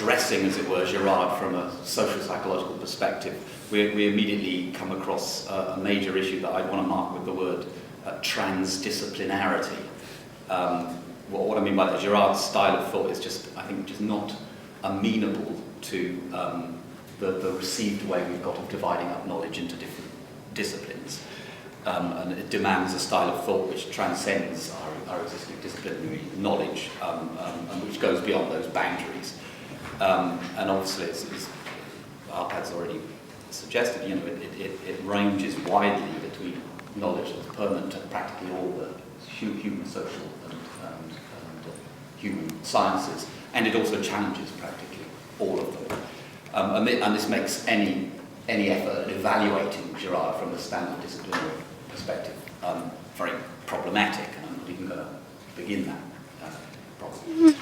addressing, as it were, Girard from a social psychological perspective, we immediately come across a major issue that I'd want to mark with the word transdisciplinarity. What I mean by that, Girard's style of thought is just, I think, just not amenable to the received way we've got of dividing up knowledge into different disciplines. And it demands a style of thought which transcends our existing disciplinary knowledge and which goes beyond those boundaries. And obviously, as Arpad's already suggested, it ranges widely between knowledge that's permanent to practically all the human, social, and human sciences, and it also challenges practically all of them. And this makes any effort at evaluating Girard from a standard disciplinary perspective very problematic, and I'm not even going to begin that problem.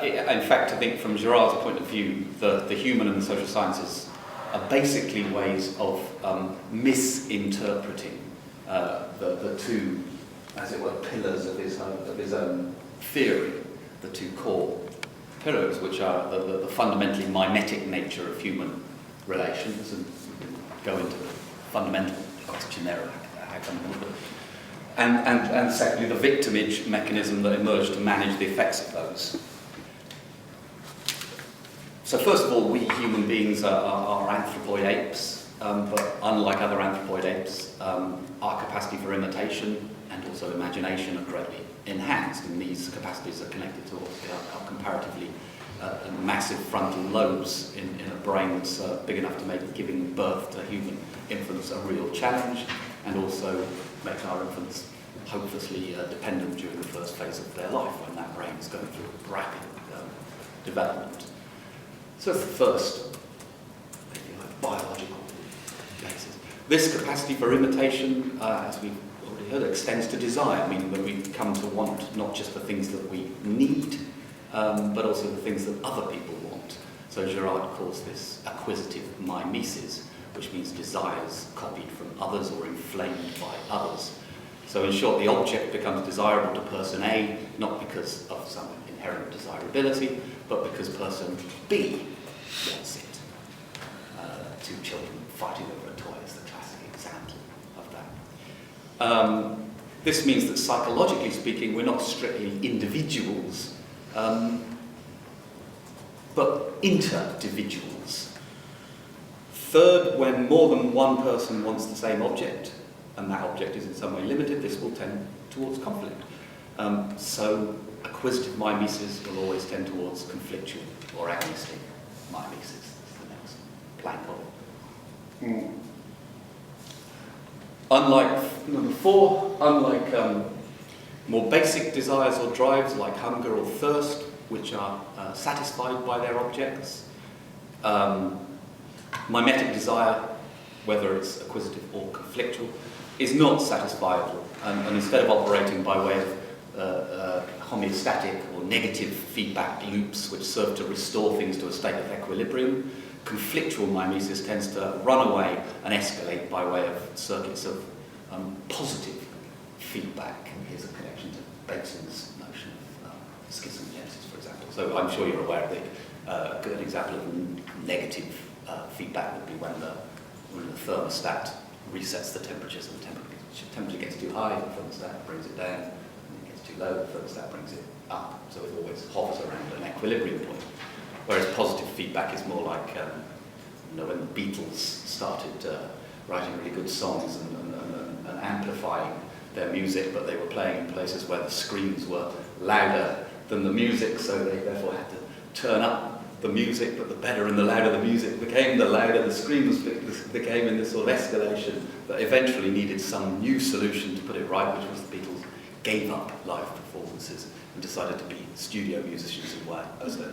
In fact, I think from Girard's point of view, the human and the social sciences are basically ways of misinterpreting the two, as it were, pillars of his own theory, the two core pillars, which are the fundamentally mimetic nature of human relations, and we can go into the fundamental question there of how can we look at it. And secondly, the victimage mechanism that emerged to manage the effects of those. So first of all, we human beings are anthropoid apes, but unlike other anthropoid apes, our capacity for imitation and also imagination are greatly enhanced, and these capacities are connected to our comparatively massive frontal lobes in a brain that's big enough to make giving birth to human infants a real challenge, and also make our infants hopelessly dependent during the first phase of their life when that brain is going through rapid development. So that's the first, if you like, biological basis. This capacity for imitation, as we've already heard, extends to desire, meaning that we come to want not just the things that we need, but also the things that other people want. So Girard calls this acquisitive mimesis, which means desires copied from others or inflamed by others. So in short, the object becomes desirable to person A, not because of some inherent desirability, but because person B wants it. Two children fighting over a toy is the classic example of that. This means that psychologically speaking, we're not strictly individuals, but interdividuals. Third, when more than one person wants the same object, and that object is in some way limited, this will tend towards conflict. So acquisitive mimesis will always tend towards conflictual or agonistic mimesis. That's the next plank of it. Unlike number 4, unlike more basic desires or drives like hunger or thirst, which are satisfied by their objects, mimetic desire, whether it's acquisitive or conflictual, is not satisfiable, and instead of operating by way of homeostatic or negative feedback loops which serve to restore things to a state of equilibrium, conflictual mimesis tends to run away and escalate by way of circuits of positive feedback. Here's a connection to Bateson's notion of schismogenesis, for example. So I'm sure you're aware of a good example of negative feedback would be when the thermostat resets the temperature, so the temperature gets too high, the thermostat brings it down, and it gets too low, the thermostat brings it up, so it always hovers around an equilibrium point. Whereas positive feedback is more like when the Beatles started writing really good songs and amplifying their music, but they were playing in places where the screams were louder than the music, so they therefore had to turn up the music, but the better and the louder the music became, the louder the screams became in this sort of escalation that eventually needed some new solution to put it right, which was the Beatles gave up live performances and decided to be studio musicians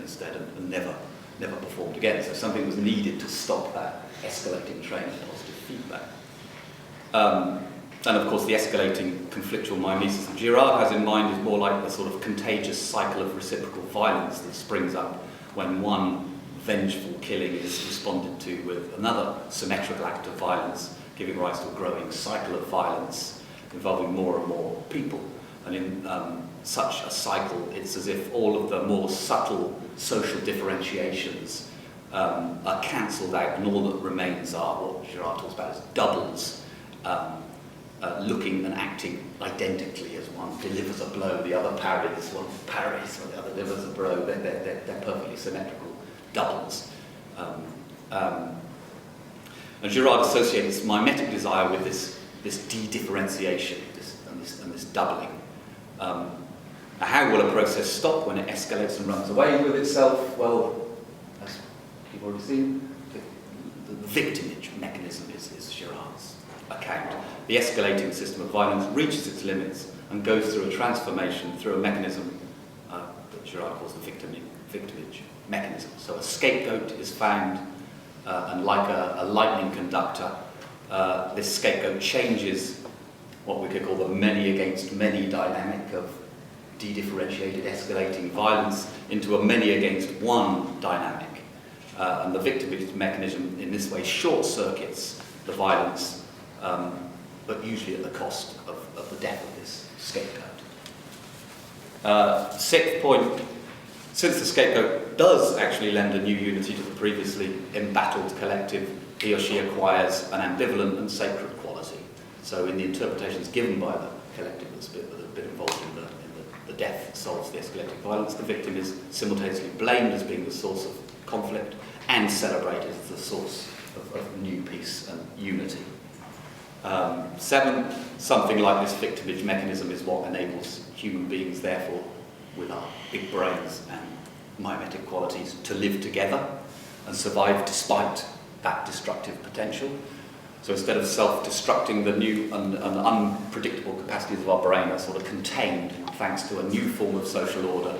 instead and never performed again. So something was needed to stop that escalating train of positive feedback. And of course the escalating conflictual mimesis that Girard has in mind is more like the sort of contagious cycle of reciprocal violence that springs up when one vengeful killing is responded to with another symmetrical act of violence, giving rise to a growing cycle of violence involving more and more people. And in such a cycle, it's as if all of the more subtle social differentiations are cancelled out, and all that remains are what Girard talks about as doubles, looking and acting identically as one delivers a blow, the other parries, one parries, or the other delivers a blow. They're perfectly symmetrical doubles. And Girard associates mimetic desire with this de-differentiation, and this doubling. How will a process stop when it escalates and runs away with itself? Well, as you've already seen, the victimage mechanism is Girard's account. The escalating system of violence reaches its limits and goes through a transformation through a mechanism that Girard calls the victimage mechanism. So a scapegoat is found, and like a lightning conductor, this scapegoat changes what we could call the many against many dynamic of de-differentiated escalating violence into a many against one dynamic. And the victimage mechanism in this way short-circuits the violence, but usually at the cost of the death of this scapegoat. Sixth point, since the scapegoat does actually lend a new unity to the previously embattled collective, he or she acquires an ambivalent and sacred quality. So in the interpretations given by the collective that's been involved in the death that solves the escalating violence, the victim is simultaneously blamed as being the source of conflict and celebrated as the source of new peace and unity. Seven, something like this victimage mechanism is what enables human beings, therefore, with our big brains and mimetic qualities, to live together and survive despite that destructive potential. So instead of self-destructing, the new and unpredictable capacities of our brain are sort of contained thanks to a new form of social order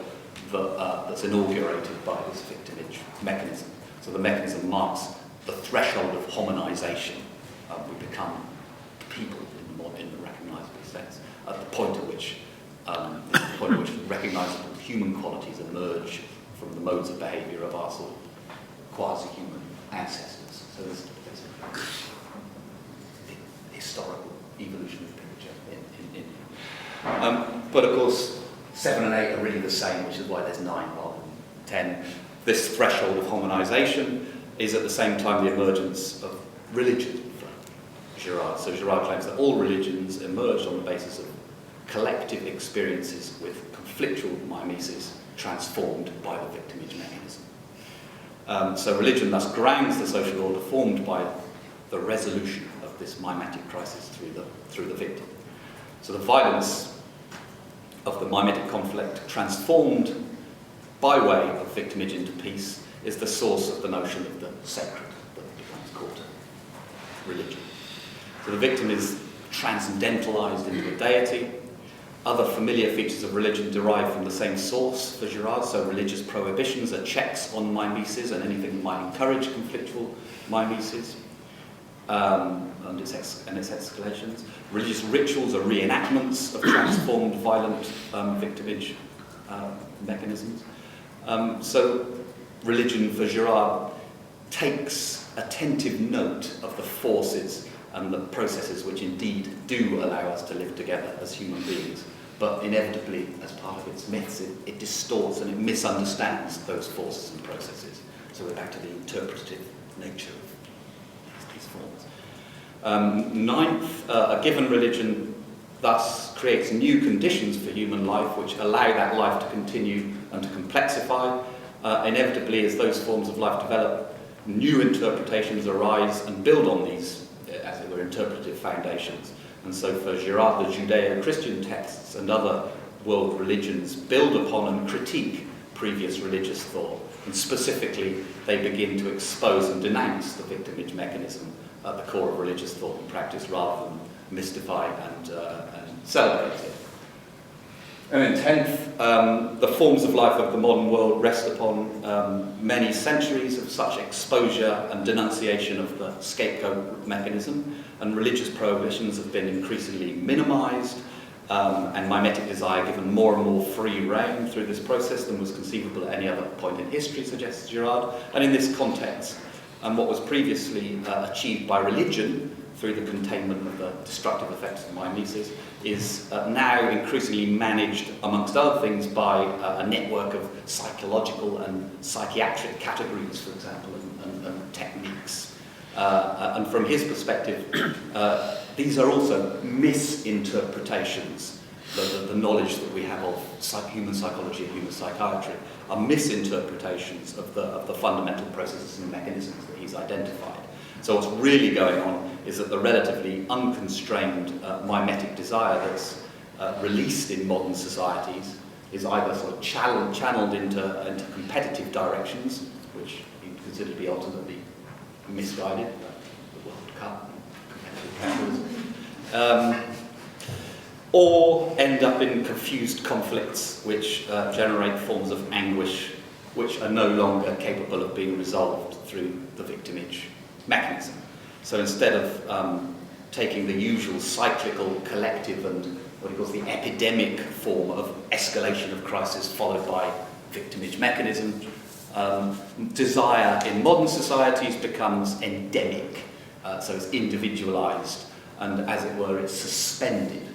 that's inaugurated by this victimage mechanism. So the mechanism marks the threshold of hominization. We become people in the recognisable sense, at the point at which recognisable human qualities emerge from the modes of behaviour of our sort of quasi-human ancestors. So there's a historical evolutionary picture in but of course 7 and 8 are really the same, which is why there's 9 rather than 10. This threshold of hominization is at the same time the emergence of religion for Girard. So Girard claims that all religions emerged on the basis of collective experiences with conflictual mimesis transformed by the victimage mechanism. So religion thus grounds the social order formed by the resolution of this mimetic crisis through the victim. So the violence of the mimetic conflict transformed by way of victimage into peace is the source of the notion of the sacred that becomes called religion. So the victim is transcendentalized into a deity. Other familiar features of religion derive from the same source for Girard, so religious prohibitions are checks on mimesis and anything that might encourage conflictual mimesis and its escalations. Religious rituals are reenactments of transformed violent victimage mechanisms. So religion for Girard takes attentive note of the forces and the processes which indeed do allow us to live together as human beings, but inevitably, as part of its myths, it distorts and it misunderstands those forces and processes. So we're back to the interpretative nature of these forms. Ninth, a given religion thus creates new conditions for human life which allow that life to continue and to complexify. Inevitably, as those forms of life develop, new interpretations arise and build on these, as it were, interpretative foundations. And so for Girard, the Judeo-Christian texts and other world religions build upon and critique previous religious thought. And specifically, they begin to expose and denounce the victimage mechanism at the core of religious thought and practice rather than mystify and celebrate it. And then 10th, the forms of life of the modern world rest upon many centuries of such exposure and denunciation of the scapegoat mechanism, and religious prohibitions have been increasingly minimised, and mimetic desire given more and more free rein through this process than was conceivable at any other point in history, suggests Girard. And in this context, what was previously achieved by religion through the containment of the destructive effects of mimesis, is now increasingly managed, amongst other things, by a network of psychological and psychiatric categories, for example, and techniques. And from his perspective, these are also misinterpretations. The knowledge that we have of human psychology and human psychiatry are misinterpretations of the fundamental processes and mechanisms that he's identified. So what's really going on is that the relatively unconstrained mimetic desire that's released in modern societies is either sort of channeled into competitive directions, which you consider to be ultimately misguided, the World Cup, competitive capitalism, or end up in confused conflicts which generate forms of anguish which are no longer capable of being resolved through the victimage mechanism. So instead of taking the usual cyclical, collective and what he calls the epidemic form of escalation of crisis followed by victimage mechanism, desire in modern societies becomes endemic, so it's individualized and, as it were, it's suspended.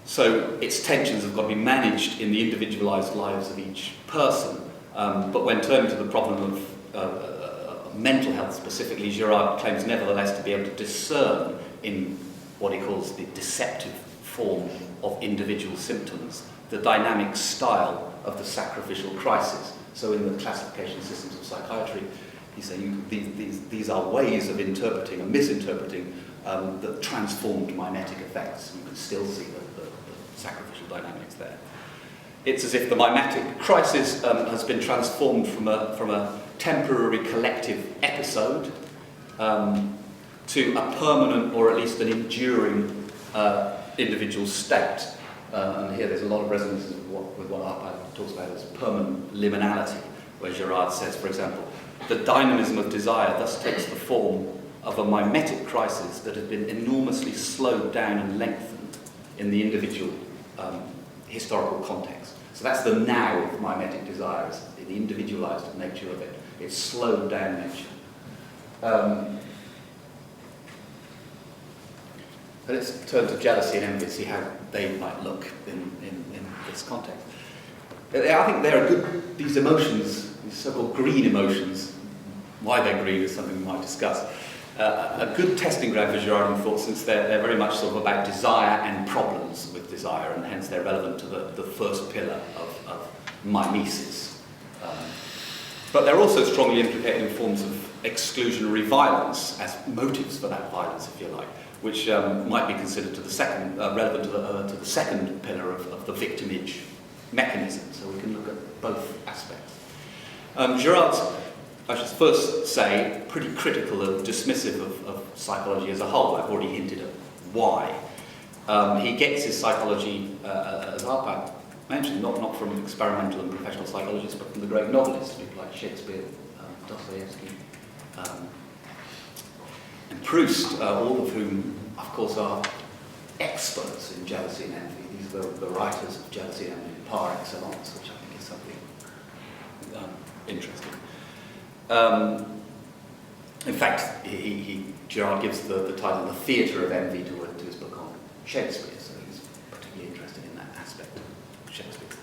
So its tensions have got to be managed in the individualized lives of each person. But when turning to the problem of mental health specifically, Girard claims nevertheless to be able to discern in what he calls the deceptive form of individual symptoms the dynamic style of the sacrificial crisis. So in the classification systems of psychiatry, he's saying these are ways of interpreting and misinterpreting that transformed mimetic effects. You can still see the sacrificial dynamics there. It's as if the mimetic crisis has been transformed from a temporary collective episode to a permanent or at least an enduring individual state. And here there's a lot of resonance with what Arpad talks about as permanent liminality, where Girard says, for example, the dynamism of desire thus takes the form of a mimetic crisis that has been enormously slowed down and lengthened in the individual historical context. So that's the now of mimetic desire, is the individualized nature of it. It's slowed down nature. Let's turn to jealousy and envy, see how they might look in this context. I think they're good, these emotions, these so-called green emotions, why they're green is something we might discuss. A good testing ground for Girardian thought, since they're very much sort of about desire and problems with desire, and hence they're relevant to the first pillar of mimesis. But they're also strongly implicated in forms of exclusionary violence as motives for that violence, if you like, which might be considered to the second, relevant to the second pillar of the victimage mechanism. So we can look at both aspects. Girard's, I should first say, pretty critical and dismissive of psychology as a whole. I've already hinted at why. He gets his psychology, as Arpad mentioned, not from experimental and professional psychologists, but from the great novelists, people like Shakespeare, Dostoevsky, and Proust, all of whom, of course, are experts in jealousy and envy. These are the writers of jealousy and envy par excellence, which I think is something interesting. In fact, Girard gives the title "The Theatre of Envy" to his book on Shakespeare, so he's particularly interested in that aspect of Shakespeare's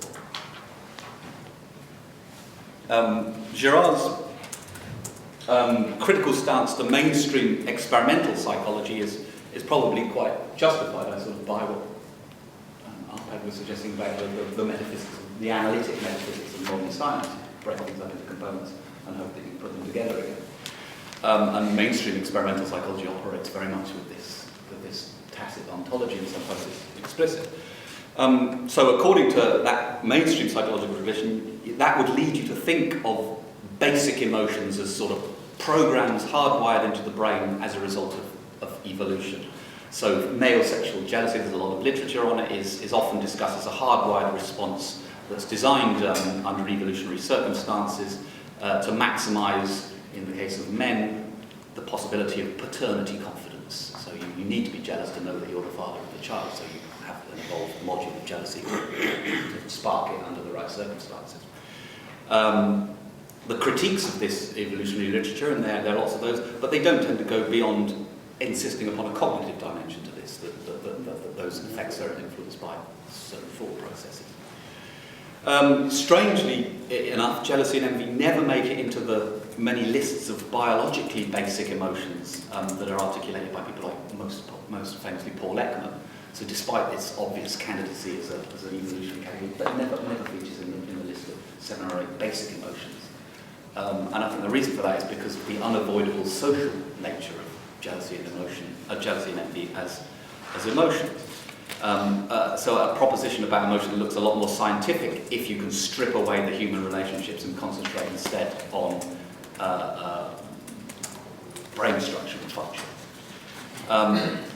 thought. Girard's critical stance to mainstream experimental psychology is probably quite justified. I sort of buy what Arpad was suggesting about the metaphysics, the analytic metaphysics of modern science. Break things up into components and hope that you can put them together again. And mainstream experimental psychology operates very much with this tacit ontology, and sometimes it's explicit. So according to that mainstream psychological tradition, that would lead you to think of basic emotions as sort of programs hardwired into the brain as a result of evolution. So male sexual jealousy, there's a lot of literature on it, is often discussed as a hardwired response that's designed under evolutionary circumstances to maximize, in the case of men, the possibility of paternity confidence. So you need to be jealous to know that you're the father of the child, so you have an evolved module of jealousy to spark it under the right circumstances. the critiques of this evolutionary literature, and there are lots of those, but they don't tend to go beyond insisting upon a cognitive dimension to this, that those effects are influenced by certain thought processes. Strangely enough, jealousy and envy never make it into the many lists of biologically basic emotions that are articulated by people like most famously Paul Ekman. So despite this obvious candidacy as an evolutionary category, that never features in the list of 7 or 8 basic emotions. And I think the reason for that is because of the unavoidable social nature of jealousy and envy as emotions. So a proposition about emotion looks a lot more scientific if you can strip away the human relationships and concentrate instead on brain structure and function.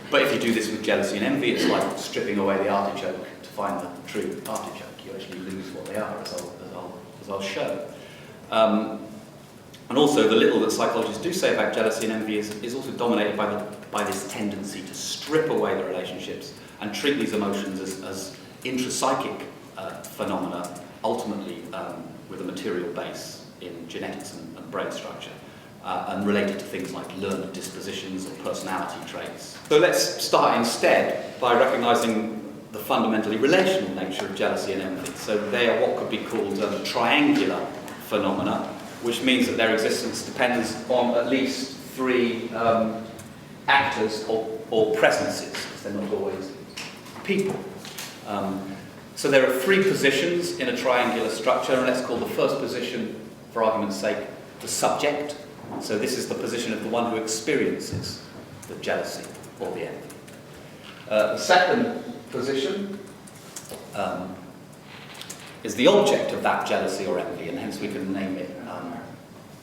But if you do this with jealousy and envy, it's like stripping away the artichoke to find the true artichoke. You actually lose what they are, as I'll show. And also, the little that psychologists do say about jealousy and envy is also dominated by this tendency to strip away the relationships and treat these emotions as intrapsychic phenomena, ultimately with a material base in genetics and brain structure, and related to things like learned dispositions or personality traits. So let's start instead by recognising the fundamentally relational nature of jealousy and envy. So they are what could be called triangular phenomena, which means that their existence depends on at least 3 actors or presences, because they're not always people. So there are 3 positions in a triangular structure, and let's call the first position, for argument's sake, the subject. So this is the position of the one who experiences the jealousy or the envy. The second position is the object of that jealousy or envy, and hence we can name it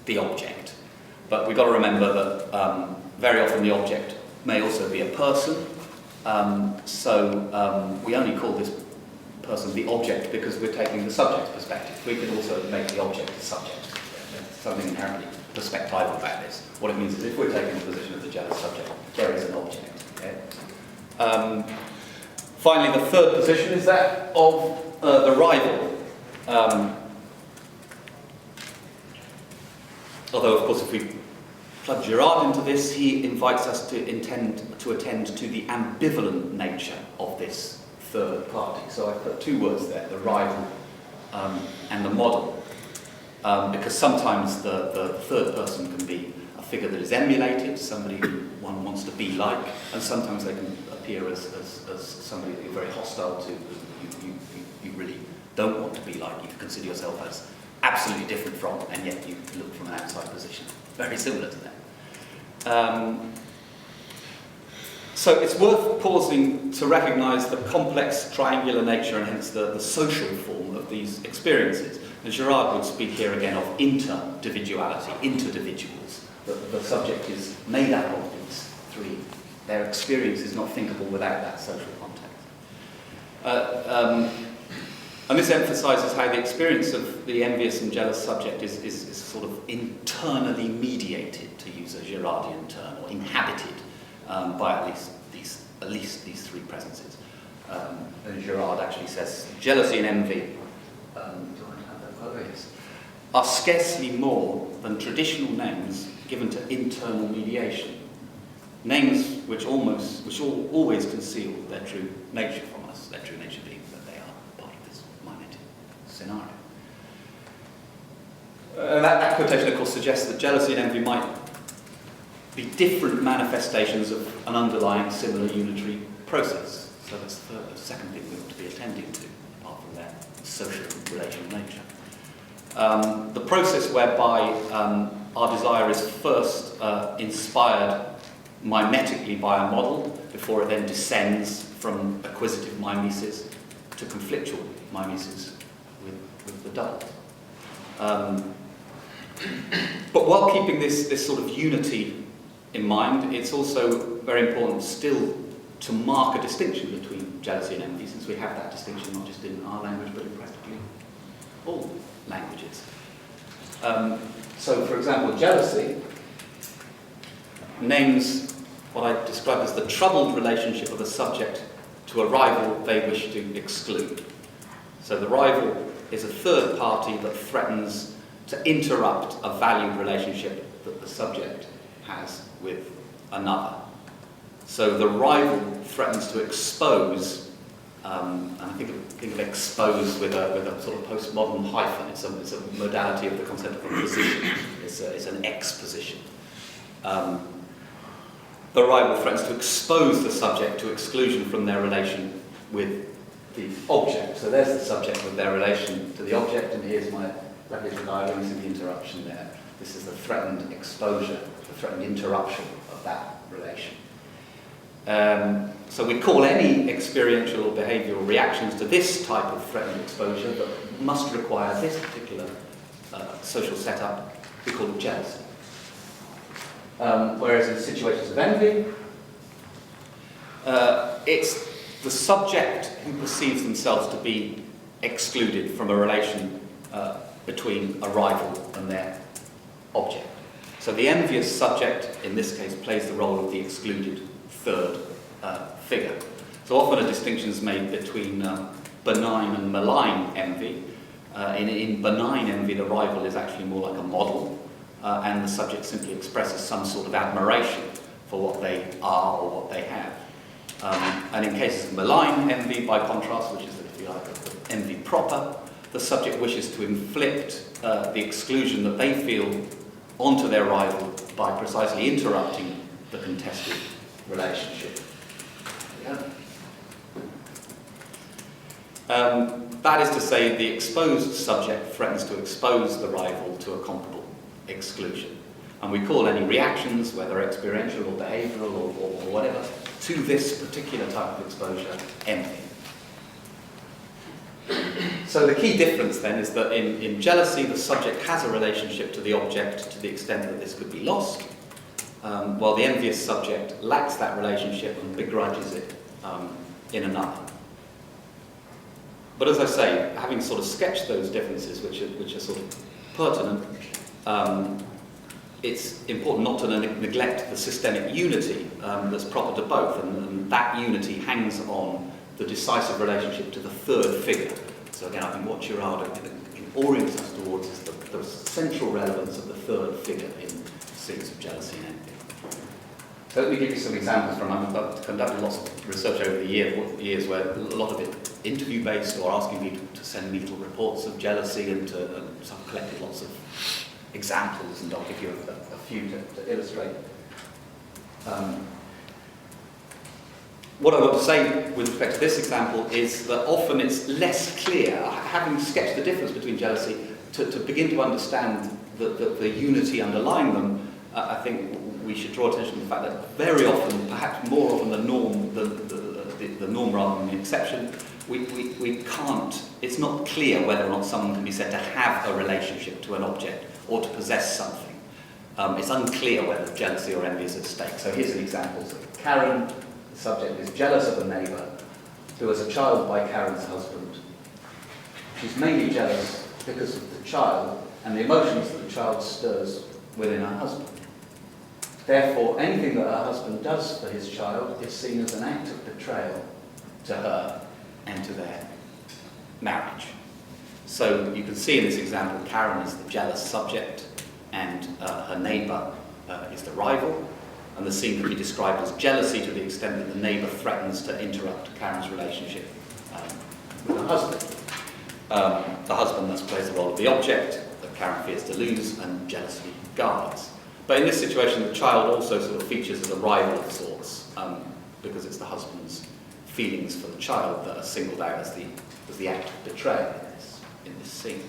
the object. But we've got to remember that very often the object may also be a person, so we only call this person the object because we're taking the subject's perspective. We could also make the object the subject. There's something inherently perspectival about this. What it means is if we're taking the position of the jealous subject, there is an object. Okay? Finally, the third position is that of the rival. Although, of course, if we plug Girard into this, he invites us to attend to the ambivalent nature of this third party. So I put 2 words there, the rival and the model, because sometimes the third person can be a figure that is emulated, somebody who one wants to be like, and sometimes they can appear as somebody that you're very hostile to, you really don't want to be like, you consider yourself as absolutely different from, and yet you look from an outside position. Very similar to that. So it's worth pausing to recognise the complex triangular nature and hence the social form of these experiences. And Girard would speak here again of interindividuality, interdividuals. The subject is made up of these 3. Their experience is not thinkable without that social context. And this emphasises how the experience of the envious and jealous subject is sort of internally mediated, to use a Girardian term, or inhabited by at least these 3 presences. And Girard actually says, jealousy and envy are scarcely more than traditional names given to internal mediation. Names which always conceal their true nature from us, their true nature being that they are part of this mimetic scenario. That quotation, of course, suggests that jealousy and envy might be different manifestations of an underlying similar unitary process. So that's the second thing we ought to be attending to, apart from their social relational nature. The process whereby our desire is first inspired mimetically by a model, before it then descends from acquisitive mimesis to conflictual mimesis with the double. But while keeping this sort of unity in mind, it's also very important still to mark a distinction between jealousy and envy, since we have that distinction not just in our language but in practically all languages. So, for example, jealousy names what I describe as the troubled relationship of a subject to a rival they wish to exclude. So the rival is a third party that threatens to interrupt a valued relationship that the subject has with another. So the rival threatens to expose, and I think of expose with a sort of postmodern hyphen. It's a modality of the concept of a position. It's an exposition. The rival threatens to expose the subject to exclusion from their relation with the object. So there's the subject with their relation to the object, and here's my repetition diagram, you see the interruption there. This is the threatened exposure, the threatened interruption of that relation. So we call any experiential or behavioural reactions to this type of threatened exposure that must require this particular social setup, we call it jealousy. Whereas in situations of envy, it's the subject who perceives themselves to be excluded from a relation between a rival and their object. So the envious subject, in this case, plays the role of the excluded third figure. So often a distinction is made between benign and malign envy. In benign envy, the rival is actually more like a model, and the subject simply expresses some sort of admiration for what they are or what they have. And in cases of malign envy, by contrast, which is, if you like, envy proper, the subject wishes to inflict the exclusion that they feel onto their rival by precisely interrupting the contested relationship. That is to say, the exposed subject threatens to expose the rival to a comparable exclusion. And we call any reactions, whether experiential or behavioural or whatever, to this particular type of exposure envy. So the key difference then is that in jealousy, the subject has a relationship to the object to the extent that this could be lost, while the envious subject lacks that relationship and begrudges it in another. But as I say, having sort of sketched those differences, which are sort of pertinent, it's important not to neglect the systemic unity that's proper to both, and that unity hangs on the decisive relationship to the third figure. So again, I think what Girard orients us towards is the central relevance of the third figure in scenes of jealousy and envy. So let me give you some examples from, I've conducted lots of research over the years where a lot of it interview-based or asking me to send me little reports of jealousy, and so I've collected lots of examples, and I'll give you a few to illustrate. What I want to say with respect to this example is that often it's less clear, having sketched the difference between jealousy, to begin to understand the unity underlying them. I think we should draw attention to the fact that very often, perhaps more often than the norm rather than the exception, we can't, it's not clear whether or not someone can be said to have a relationship to an object or to possess something. It's unclear whether jealousy or envy is at stake. So here's an example. So Karen, the subject, is jealous of a neighbour who was a child by Karen's husband. She's mainly jealous because of the child and the emotions that the child stirs within her husband. Therefore, anything that her husband does for his child is seen as an act of betrayal to her and to their marriage. So you can see in this example, Karen is the jealous subject and her neighbour is the rival. And the scene can be described as jealousy to the extent that the neighbour threatens to interrupt Karen's relationship with her husband. The husband thus plays the role of the object that Karen fears to lose and jealously guards. But in this situation, the child also sort of features as a rival of sorts, because it's the husband's feelings for the child that are singled out as the act of betrayal in this scene.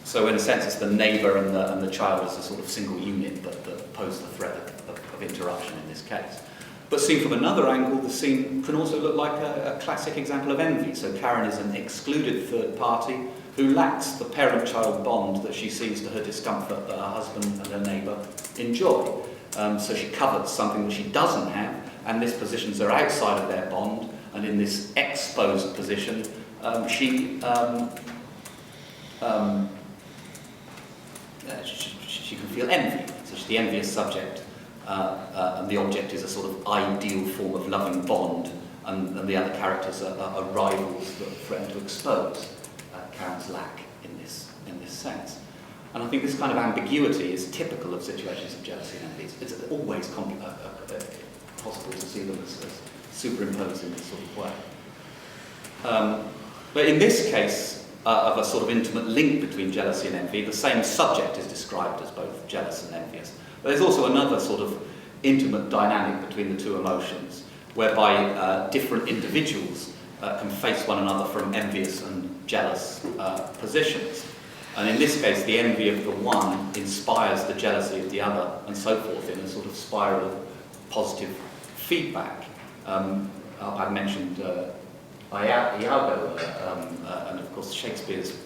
So in a sense, it's the neighbour and the child as a sort of single unit that pose the threat of interruption in this case. But seen from another angle, the scene can also look like a classic example of envy. So Karen is an excluded third party who lacks the parent-child bond that she sees to her discomfort that her husband and her neighbour enjoy. So she covets something that she doesn't have, and this positions her outside of their bond, and in this exposed position, she can feel envy. So she's the envious subject, and the object is a sort of ideal form of loving bond, and the other characters are rivals that threaten to expose Karen's lack in this in this sense. And I think this kind of ambiguity is typical of situations of jealousy and envy. It's always possible to see them as superimposed in this sort of way. But in this case of a sort of intimate link between jealousy and envy, the same subject is described as both jealous and envious. But there's also another sort of intimate dynamic between the two emotions, whereby different individuals can face one another from envious and jealous positions. And in this case, the envy of the one inspires the jealousy of the other, and so forth, in a sort of spiral of positive feedback. I mentioned Iago, and of course Shakespeare's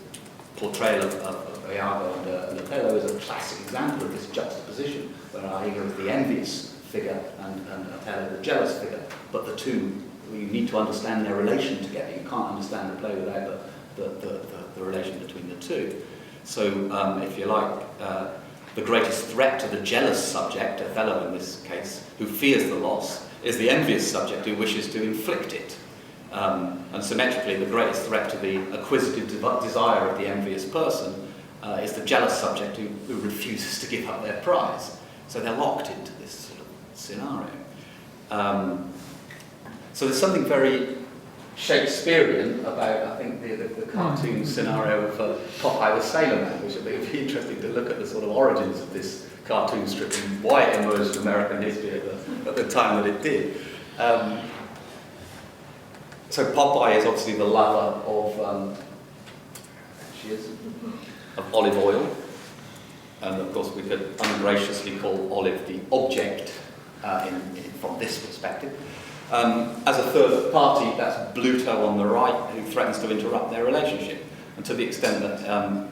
portrayal of Iago and Othello is a classic example of this juxtaposition, where Iago is the envious figure and Othello the jealous figure, but the two, you need to understand their relation together. You can't understand the play without the relation between the two. So, if you like, the greatest threat to the jealous subject, Othello in this case, who fears the loss, is the envious subject who wishes to inflict it. And symmetrically, the greatest threat to the acquisitive desire of the envious person is the jealous subject who refuses to give up their prize. So they're locked into this sort of scenario. So there's something very Shakespearean about, I think, the cartoon scenario of Popeye the Sailor Man, which I think would be interesting to look at the sort of origins of this cartoon strip and why it emerged in American history at the time that it did. So Popeye is obviously the lover of olive oil, and of course we could ungraciously call Olive the object from this perspective. As a third party, that's Bluto on the right, who threatens to interrupt their relationship. And to the extent that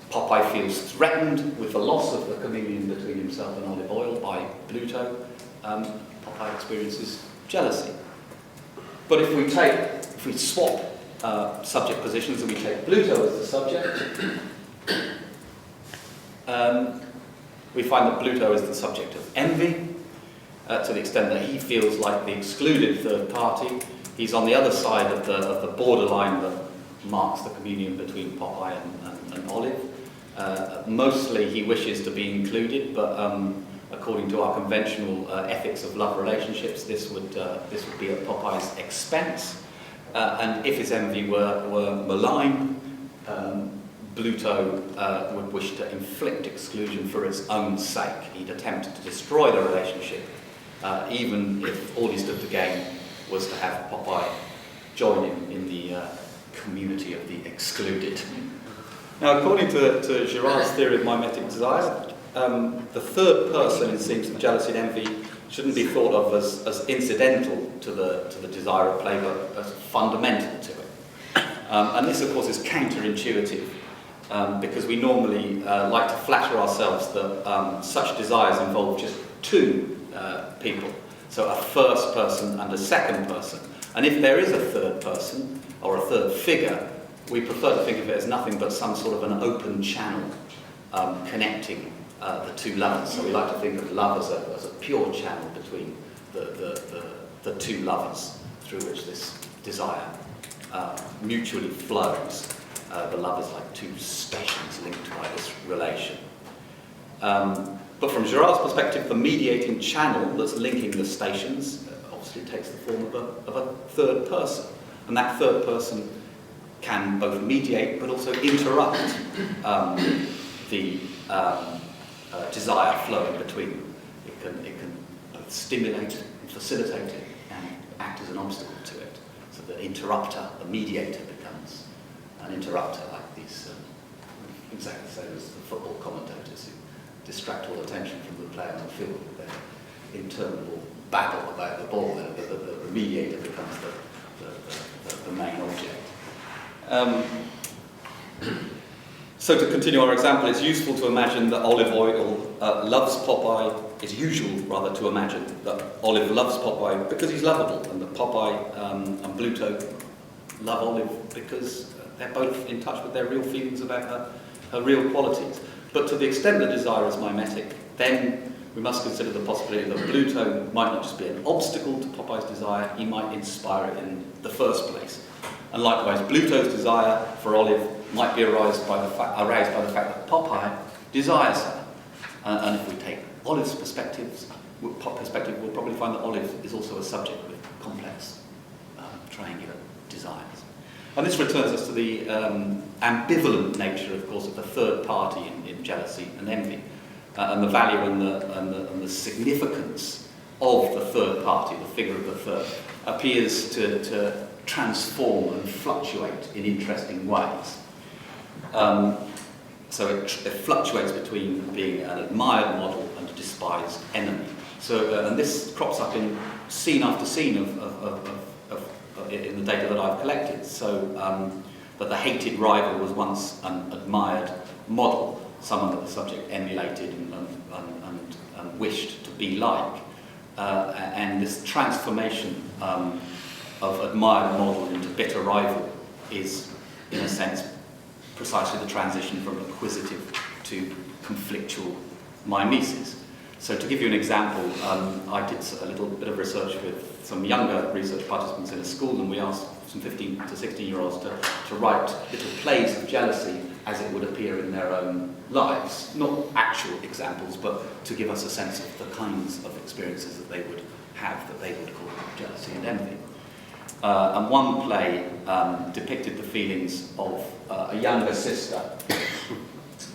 Popeye feels threatened with the loss of the communion between himself and olive oil by Bluto, Popeye experiences jealousy. But if we swap subject positions and we take Bluto as the subject, we find that Bluto is the subject of envy, to the extent that he feels like the excluded third party. He's on the other side of the borderline that marks the communion between Popeye and Olive. Mostly he wishes to be included, but according to our conventional ethics of love relationships, this would be at Popeye's expense. And if his envy were malign, Bluto would wish to inflict exclusion for its own sake. He'd attempt to destroy the relationship, even if all he stood to gain was to have Popeye join him in the community of the excluded. Now, according to Girard's theory of mimetic desire, the third person in scenes of jealousy and envy shouldn't be thought of as incidental to the desire of play, but as fundamental to it. And this, of course, is counterintuitive, because we normally like to flatter ourselves that such desires involve just two people, so a first person and a second person. And if there is a third person or a third figure, we prefer to think of it as nothing but some sort of an open channel connecting the two lovers. So we like to think of love as a pure channel between the two lovers through which this desire mutually flows. The lovers like two stations linked by this relation. But from Girard's perspective, the mediating channel that's linking the stations obviously takes the form of a third person. And that third person can both mediate but also interrupt the desire flowing between them. It can both stimulate and facilitate it and act as an obstacle to it. So the interrupter, the mediator, becomes an interrupter, like these, exactly the same as the football commentators who distract all attention from the player on the field with their interminable babble about the ball. The mediator becomes the main object. So to continue our example, it's useful to imagine that Olive Oil loves Popeye. It's usual, rather, to imagine that Olive loves Popeye because he's lovable, and that Popeye and Bluto love Olive because they're both in touch with their real feelings about her real qualities. But to the extent the desire is mimetic, then we must consider the possibility that Bluto might not just be an obstacle to Popeye's desire, he might inspire it in the first place. And likewise, Bluto's desire for Olive might be aroused by the fact that Popeye desires her. And if we take Olive's perspective, we'll probably find that Olive is also a subject with complex triangular desires. And this returns us to the ambivalent nature, of course, of the third party in jealousy and envy, and the value and the significance of the third party, the figure of the third, appears to transform and fluctuate in interesting ways. So it fluctuates between being an admired model and a despised enemy. So, and this crops up in scene after scene in the data that I've collected. So that the hated rival was once an admired model, someone that the subject emulated and wished to be like. And this transformation of admired model into bitter rival is, in a sense, precisely the transition from acquisitive to conflictual mimesis. So to give you an example, I did a little bit of research with some younger research participants in a school, and we asked some 15 to 16-year-olds to write little plays of jealousy as it would appear in their own lives. Not actual examples, but to give us a sense of the kinds of experiences that they would have that they would call jealousy and envy. And one play depicted the feelings of a younger sister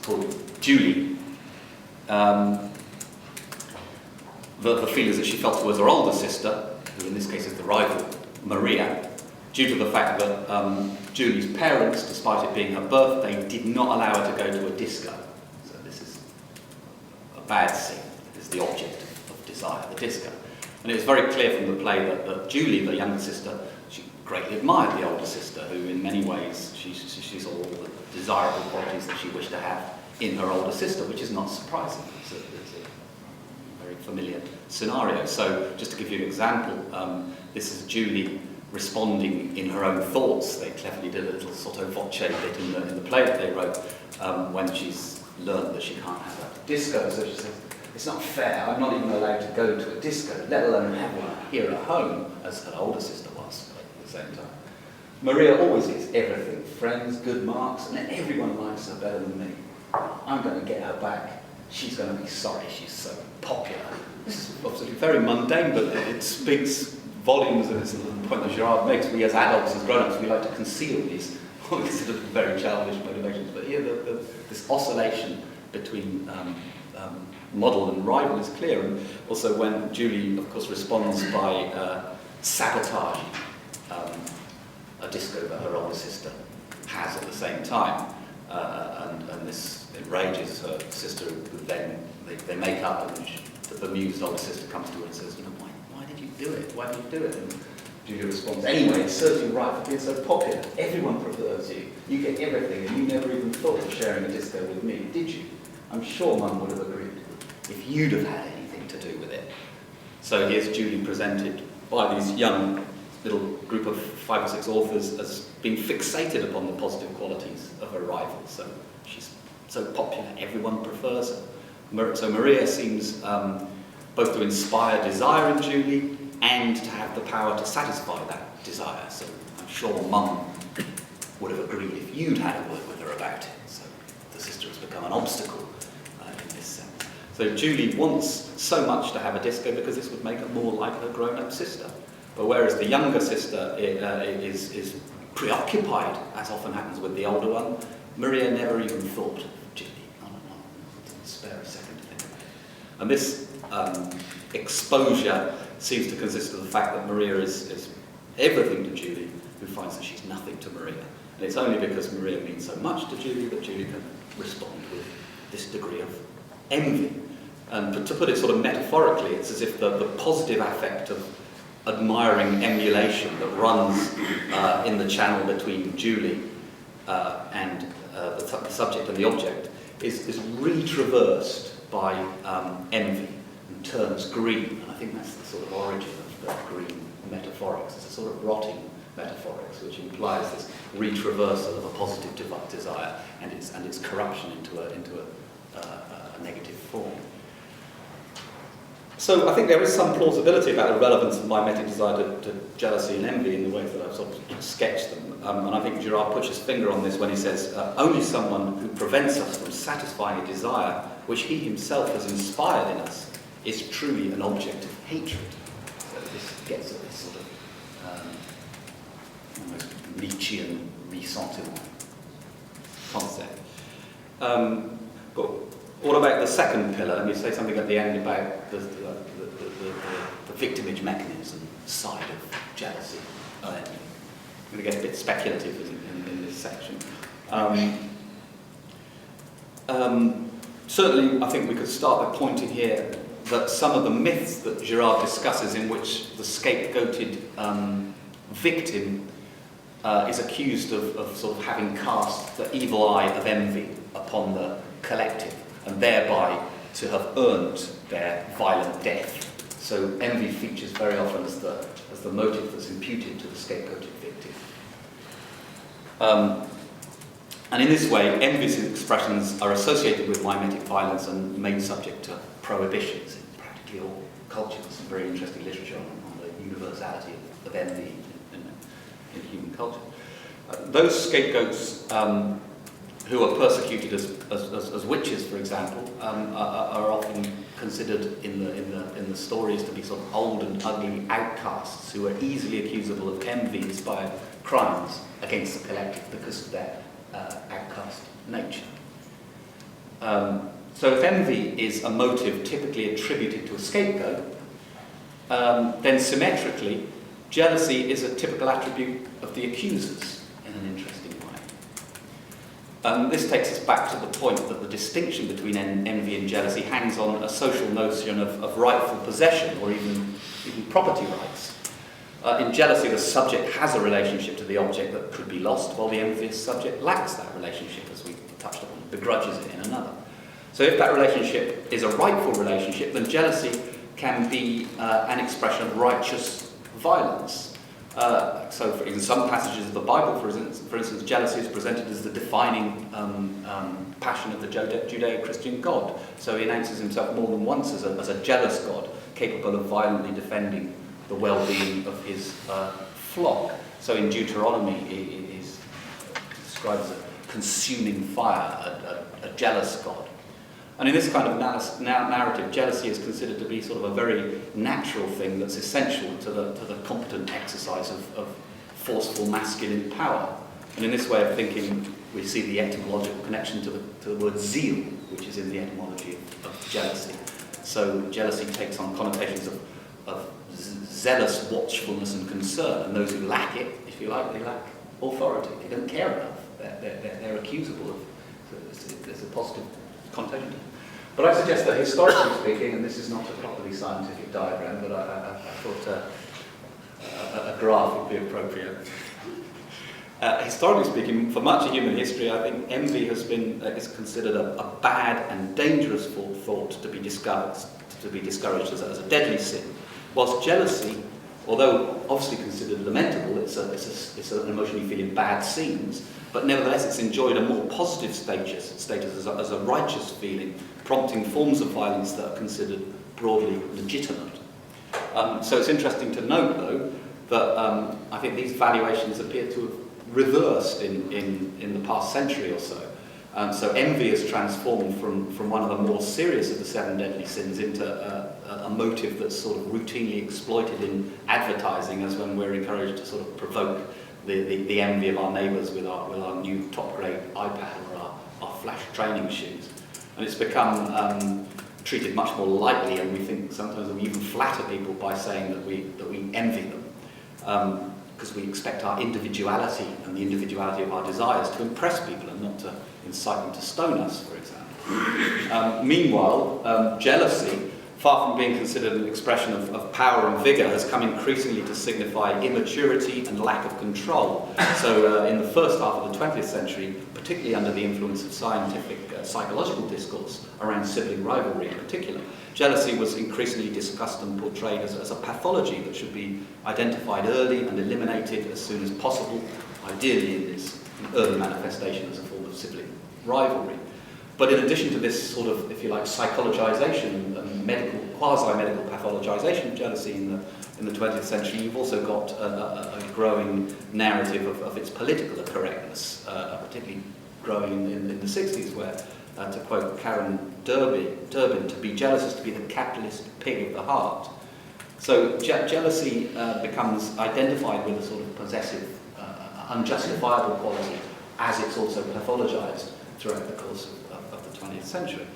called Julie. The feelings that she felt towards her older sister, who in this case is the rival, Maria, due to the fact that Julie's parents, despite it being her birthday, did not allow her to go to a disco. So this is a bad scene. It is the object of desire, the disco. And it was very clear from the play that Julie, the younger sister, she greatly admired the older sister, who in many ways she saw all the desirable qualities that she wished to have in her older sister, which is not surprising. It's a very familiar scenario. So just to give you an example, this is Julie responding in her own thoughts. They cleverly did a little sotto voce bit in the play that they wrote when she's learned that she can't have a disco. So she says, "It's not fair, I'm not even allowed to go to a disco, let alone have one here at home," as her older sister was at the same time. Maria always gets everything, friends, good marks, and everyone likes her better than me. I'm going to get her back. She's going to be sorry she's so popular. This is obviously very mundane, but it speaks volumes, and it's the point that Girard makes. We as adults, as grown-ups, we like to conceal these sort of very childish motivations. But here, this oscillation between model and rival is clear. And also when Julie, of course, responds by sabotaging a disco that her older sister has at the same time. And this enrages her sister, who then they make up, and the bemused older sister comes to her and says, "You know, why did you do it? Why did you do it?" And Julia responds, "Anyway, it serves you right for being so popular. Everyone prefers you. You get everything, and you never even thought of sharing a disco with me, did you? I'm sure Mum would have agreed if you'd have had anything to do with it." So here's Julie presented by these young little group of 5 or 6 authors as being fixated upon the positive qualities of her rival. So she's so popular, everyone prefers her. So Maria seems both to inspire desire in Julie and to have the power to satisfy that desire. So I'm sure Mum would have agreed if you'd had a word with her about it. So the sister has become an obstacle in this sense. So Julie wants so much to have a disco because this would make her more like her grown-up sister. But whereas the younger sister is preoccupied, as often happens with the older one, Maria never even thought of Julie. No, didn't spare a second to think about it. And this exposure seems to consist of the fact that Maria is everything to Julie, who finds that she's nothing to Maria. And it's only because Maria means so much to Julie that Julie can respond with this degree of envy. And to put it sort of metaphorically, it's as if the positive affect of admiring emulation that runs in the channel between Julie and the subject and the object is retraversed by envy and turns green. And I think that's the sort of origin of the green metaphorics. It's a sort of rotting metaphorics, which implies this retraversal of a positive desire and its corruption into a negative form. So I think there is some plausibility about the relevance of mimetic desire to jealousy and envy in the way that I've sort of sketched them. And I think Girard puts his finger on this when he says, only someone who prevents us from satisfying a desire which he himself has inspired in us is truly an object of hatred. So this gets at this sort of almost Nietzschean ressentiment concept. But what about the second pillar? Let me say something at the end about the victimage mechanism side of jealousy. I'm going to get a bit speculative in this section. Certainly, I think we could start by pointing here that some of the myths that Girard discusses, in which the scapegoated victim is accused of sort of having cast the evil eye of envy upon the collective, and thereby to have earned their violent death. So envy features very often as the motive that's imputed to the scapegoated victim. And in this way, envious expressions are associated with mimetic violence and made subject to prohibitions in practically all cultures. Some very interesting literature on the universality of envy in human culture. Those scapegoats who are persecuted as witches, for example, are often considered in the stories to be sort of old and ugly outcasts who are easily accusable of envy-inspired crimes against the collective because of their outcast nature. So if envy is a motive typically attributed to a scapegoat, then symmetrically, jealousy is a typical attribute of the accusers in an interesting way. This takes us back to the point that the distinction between envy and jealousy hangs on a social notion of rightful possession or even property rights. In jealousy, the subject has a relationship to the object that could be lost, while the envious subject lacks that relationship, as we touched upon, begrudges it in another. So if that relationship is a rightful relationship, then jealousy can be an expression of righteous violence. So in some passages of the Bible, for instance, jealousy is presented as the defining passion of the Judeo-Christian God. So he announces himself more than once as a jealous God, capable of violently defending the well-being of his flock. So in Deuteronomy, he is described as a consuming fire, a jealous God. And in this kind of narrative, jealousy is considered to be sort of a very natural thing that's essential to the competent exercise of forceful masculine power. And in this way of thinking, we see the etymological connection to the word zeal, which is in the etymology of jealousy. So jealousy takes on connotations of zealous watchfulness and concern, and those who lack it, if you like, they lack authority. They don't care enough. They're accusable of. So there's a positive connotation. But I suggest that historically speaking, and this is not a properly scientific diagram, but I thought a graph would be appropriate. Historically speaking, for much of human history, I think envy is considered a bad and dangerous thought to be discouraged as a deadly sin. Whilst jealousy, although obviously considered lamentable, it's an emotion you feel in bad scenes, but nevertheless it's enjoyed a more positive status as a righteous feeling, prompting forms of violence that are considered broadly legitimate. So it's interesting to note, though, that I think these valuations appear to have reversed in the past century or so. So envy has transformed from one of the more serious of the seven deadly sins into a motive that's sort of routinely exploited in advertising, as when we're encouraged to sort of provoke the envy of our neighbours with our new top-grade iPad or our flash training shoes. And it's become treated much more lightly, and we think sometimes we even flatter people by saying that we envy them. Because we expect our individuality and the individuality of our desires to impress people and not to incite them to stone us, for example. Meanwhile, jealousy, far from being considered an expression of power and vigour, has come increasingly to signify immaturity and lack of control. So in the first half of the 20th century, particularly under the influence of scientific psychological discourse around sibling rivalry in particular, jealousy was increasingly discussed and portrayed as a pathology that should be identified early and eliminated as soon as possible, ideally in this early manifestation as a form of sibling rivalry. But in addition to this sort of, if you like, psychologization and medical, quasi-medical pathologization of jealousy in the 20th century, you've also got a growing narrative of its political correctness, particularly growing in the 60s, where, to quote Karen Durbin, to be jealous is to be the capitalist pig of the heart. So jealousy becomes identified with a sort of possessive, unjustifiable quality, as it's also pathologized throughout the course of the 20th century.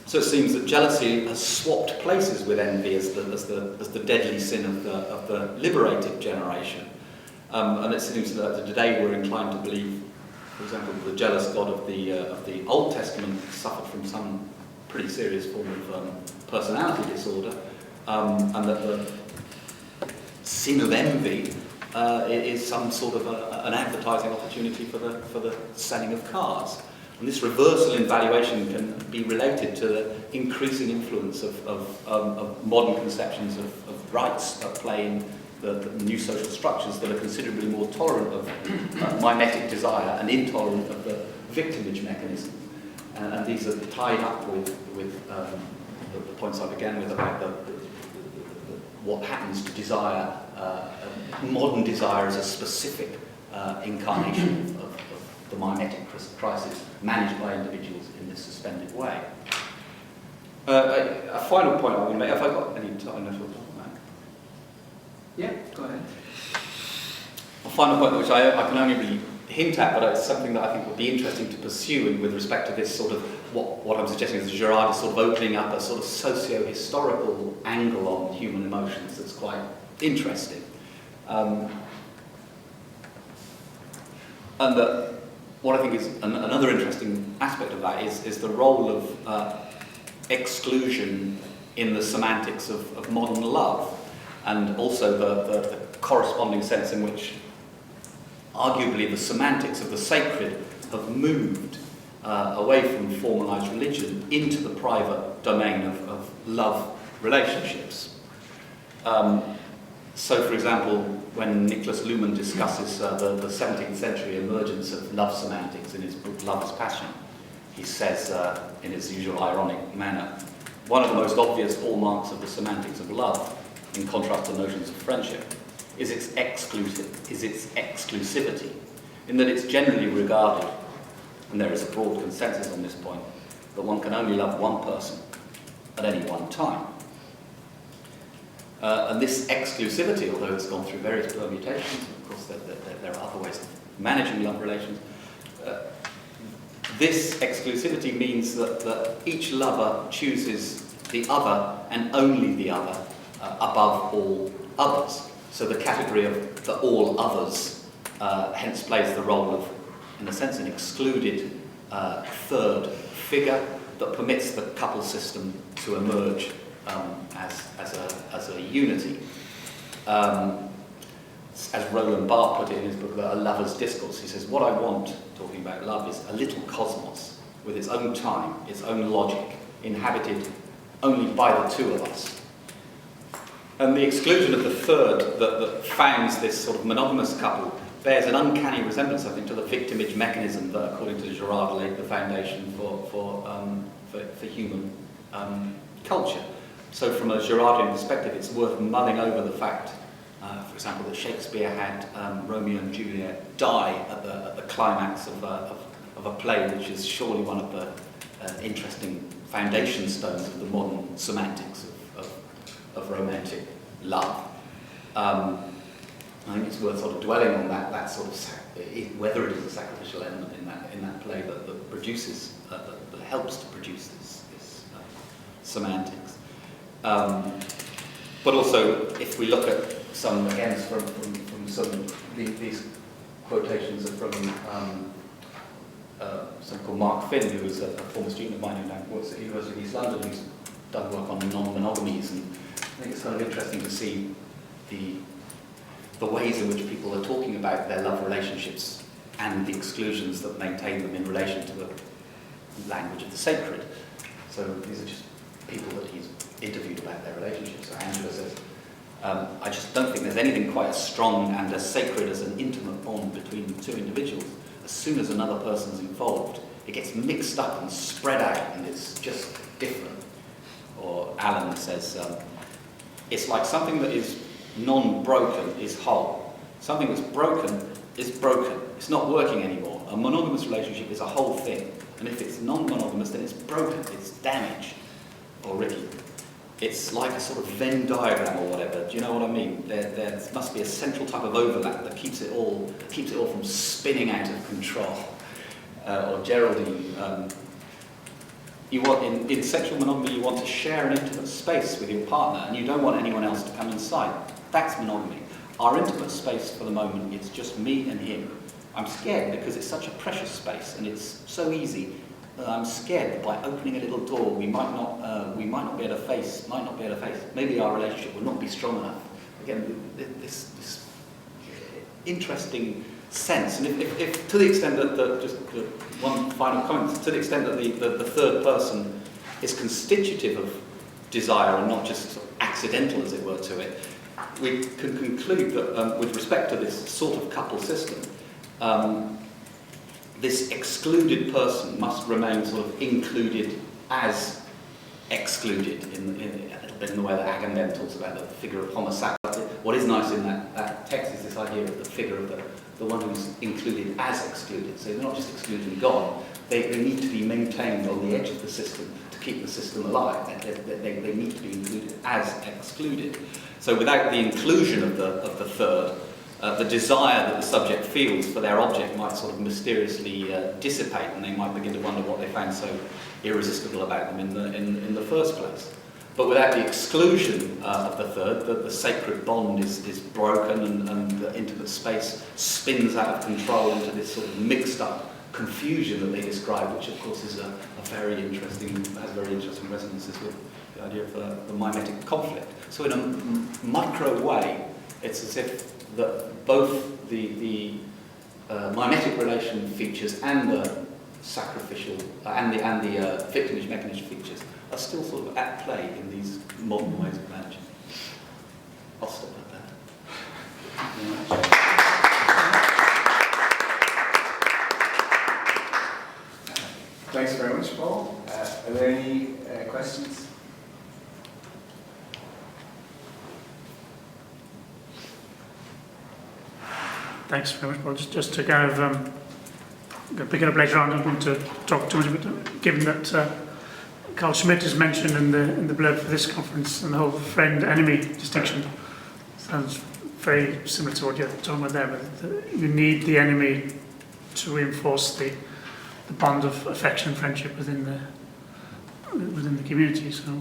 So it seems that jealousy has swapped places with envy as the deadly sin of the liberated generation. And it seems that today we're inclined to believe, for example, the jealous God of the Old Testament suffered from some pretty serious form of personality disorder, and that the sin of envy is some sort of an advertising opportunity for the selling of cars. And this reversal in valuation can be related to the increasing influence of modern conceptions of rights that play in the new social structures that are considerably more tolerant of mimetic desire and intolerant of the victimage mechanism. And these are tied up with the points I began with about what happens to desire. Modern desire as a specific incarnation of the mimetic crisis managed by individuals in this suspended way. A final point I will make, have I got any time left? Yeah, go ahead. A final point which I can only really hint at, but it's something that I think would be interesting to pursue with respect to this sort of, what I'm suggesting is Girard is sort of opening up a sort of socio-historical angle on human emotions that's quite interesting. And that what I think is another interesting aspect of that is the role of exclusion in the semantics of modern love, and also the corresponding sense in which arguably the semantics of the sacred have moved away from formalised religion into the private domain of love relationships. So, for example, when Nicholas Luhmann discusses the 17th century emergence of love semantics in his book Love is Passion, he says, in his usual ironic manner, one of the most obvious hallmarks of the semantics of love, in contrast to notions of friendship, is its exclusivity, in that it's generally regarded, and there is a broad consensus on this point, that one can only love one person at any one time. And this exclusivity, although it's gone through various permutations, of course there are other ways of managing love relations, this exclusivity means that each lover chooses the other and only the other above all others. So the category of the all others hence plays the role of, in a sense, an excluded third figure that permits the couple system to emerge as a unity. As Roland Barthes put it in his book, A Lover's Discourse, he says, what I want, talking about love, is a little cosmos with its own time, its own logic, inhabited only by the two of us. And the exclusion of the third that founds this sort of monogamous couple bears an uncanny resemblance, I think, to the victimage mechanism that, according to Girard, laid the foundation for human culture. So from a Girardian perspective, it's worth mulling over the fact, for example, that Shakespeare had Romeo and Juliet die at the climax of a play, which is surely one of the interesting foundation stones of the modern semantics of romantic love. I think it's worth sort of dwelling on that sort of whether it is a sacrificial element in that play that produces that helps to produce this semantics. But also, if we look at some, again, from some these quotations are from someone called Mark Finn, who was a former student of mine who now works at the University of East London, who's done work on non-monogamies, and I think it's kind of interesting to see the ways in which people are talking about their love relationships and the exclusions that maintain them in relation to the language of the sacred. So these are just people that he's interviewed about their relationships. So Angela says, I just don't think there's anything quite as strong and as sacred as an intimate bond between two individuals. As soon as another person's involved, it gets mixed up and spread out, and it's just different. Or Alan says, it's like something that is non-broken is whole. Something that's broken is broken. It's not working anymore. A monogamous relationship is a whole thing. And if it's non-monogamous, then it's broken, it's damaged. Or Ricky, it's like a sort of Venn diagram or whatever. Do you know what I mean? There must be a central type of overlap that keeps it all from spinning out of control. Or Girardian, you want in sexual monogamy, you want to share an intimate space with your partner, and you don't want anyone else to come inside. That's monogamy. Our intimate space for the moment, it's just me and him. I'm scared because it's such a precious space, and it's so easy. I'm scared that by opening a little door, we might not be able to face. Maybe our relationship will not be strong enough. Again, this interesting sense, and if to the extent that just one final comment, to the extent that the third person is constitutive of desire and not just sort of accidental, as it were, to it, we can conclude that with respect to this sort of couple system, this excluded person must remain sort of included as excluded in a little bit in the way that Agamben talks about the figure of Homo sapiens. What is nice in that text is this idea of the figure of the one who's included as excluded. So they're not just excluded and gone, they need to be maintained on the edge of the system to keep the system alive. They need to be included as excluded. So without the inclusion of the third, the desire that the subject feels for their object might sort of mysteriously dissipate, and they might begin to wonder what they found so irresistible about them in the first place. But without the exclusion of the third, the sacred bond is broken, and the intimate space spins out of control into this sort of mixed up confusion that they describe, which of course is has very interesting resonances with the idea of the mimetic conflict. So in a micro way, it's as if that both the mimetic relation features and the sacrificial and the victimage mechanism features are still sort of at play in these modern ways of managing. I'll stop at that. Thanks very much, Paul. Are there any questions? Thanks very much, Paul. Just to kind of pick it up later on, I don't want to talk too much about it, given that Carl Schmitt is mentioned in the blurb for this conference, and the whole friend-enemy distinction sounds very similar to what you're talking about there, but you need the enemy to reinforce the bond of affection and friendship within the community. So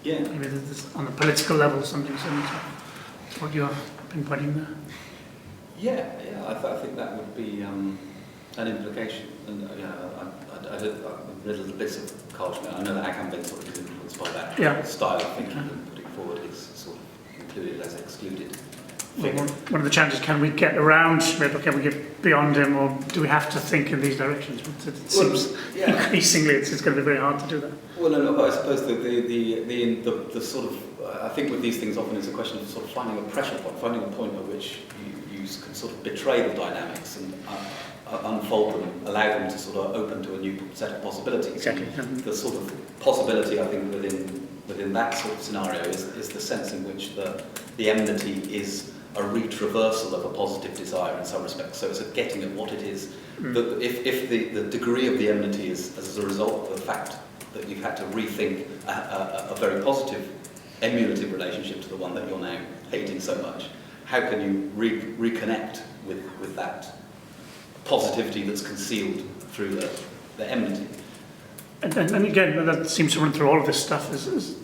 yeah, maybe there's, on a political level, something similar to what you've been pointing there. Yeah, I think that would be an implication. And I read little bits of Carl Schmitt. I know that Agamben sort of is influenced by that style of thinking and putting forward is sort of included as excluded. Well, one of the challenges, can we get around Schmitt, or can we get beyond him, or do we have to think in these directions? It seems increasingly it's going to be very hard to do that. Well, no, but I suppose the sort of, I think with these things often it's a question of sort of finding a pressure point, finding a point at which you can sort of betray the dynamics and unfold them, allow them to sort of open to a new set of possibilities. Exactly. The sort of possibility, I think, within that sort of scenario is the sense in which the enmity is a retraversal of a positive desire in some respects. So it's a getting at what it is. If the degree of the enmity is as a result of the fact that you've had to rethink a very positive emulative relationship to the one that you're now hating so much, how can you reconnect with that positivity that's concealed through the enmity? And again, that seems to run through all of this stuff, is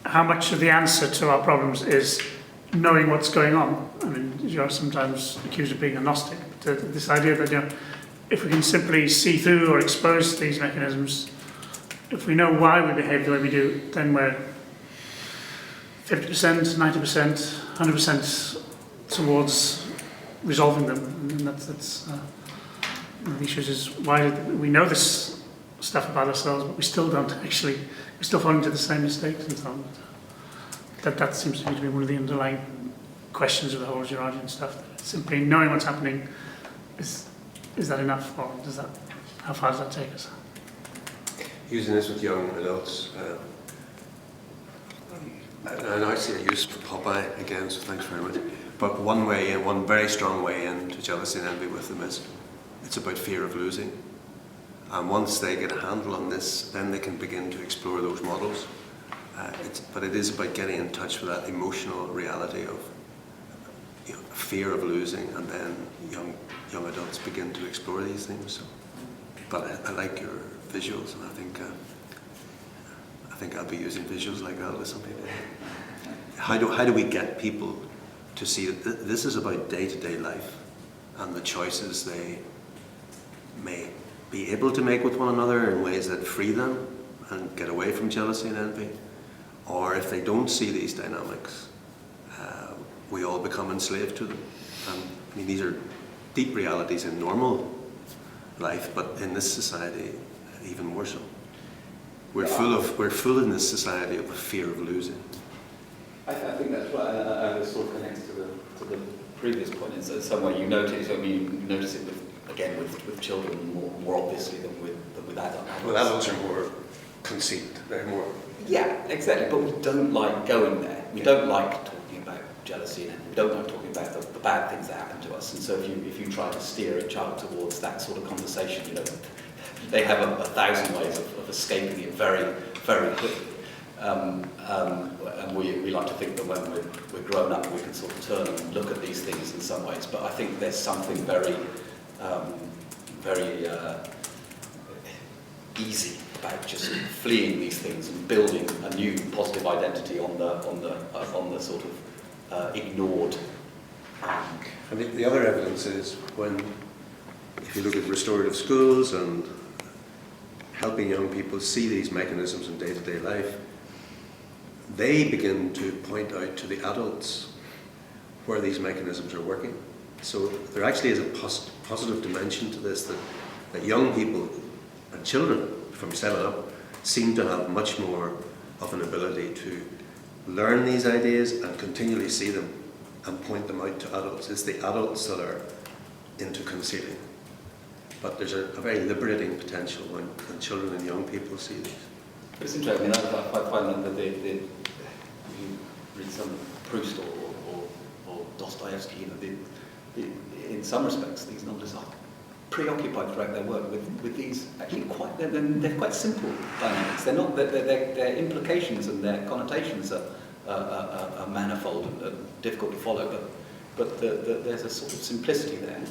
how much of the answer to our problems is knowing what's going on. I mean, you're sometimes accused of being a Gnostic, but this idea that, if we can simply see through or expose these mechanisms, if we know why we behave the way we do, then we're 50%, 90%, 100% towards resolving them. And that's one of the issues is why we know this stuff about ourselves, but we still don't actually, we still fall into the same mistakes and so on. That seems to me to be one of the underlying questions of the whole Girardian stuff. Simply knowing what's happening, is that enough, or does that how far does that take us? Using this with young adults, and I see a use for Popeye again, so thanks very much. But one way, one very strong way into jealousy and envy with them is it's about fear of losing. And once they get a handle on this, then they can begin to explore those models. But it is about getting in touch with that emotional reality of fear of losing, and then young adults begin to explore these things. So, but I like your visuals, and I think I'll be using visuals like that with some people. How do we get people to see that this is about day-to-day life and the choices they may be able to make with one another in ways that free them and get away from jealousy and envy? Or if they don't see these dynamics, we all become enslaved to them. I mean, these are deep realities in normal life, but in this society, even more so. We're full in this society of the fear of losing. I think that's right, and it sort of connects to the previous point. In some way, you notice it with children more obviously than with adults. Well, adults are more conceit. They're more. Yeah, exactly. But we don't like going there. We don't like talking about jealousy, and we don't like talking about the bad things that happen to us. And so if you try to steer a child towards that sort of conversation, they have a thousand ways of escaping it very, very quickly. And we like to think that when we're grown up, we can sort of turn and look at these things in some ways. But I think there's something very, very easy about just fleeing these things and building a new positive identity on the sort of ignored. And the other evidence is if you look at restorative schools and helping young people see these mechanisms in day-to-day life, they begin to point out to the adults where these mechanisms are working. So there actually is a positive dimension to this, that young people and children from 7 up seem to have much more of an ability to learn these ideas and continually see them and point them out to adults. It's the adults that are into concealing. But there's a very liberating potential when children and young people see these. It's interesting. I find that you read some Proust or Dostoevsky, in some respects, these novelists are preoccupied throughout their work with these actually they're quite simple dynamics. They're not their implications and their connotations are manifold and difficult to follow, but there's a sort of simplicity there,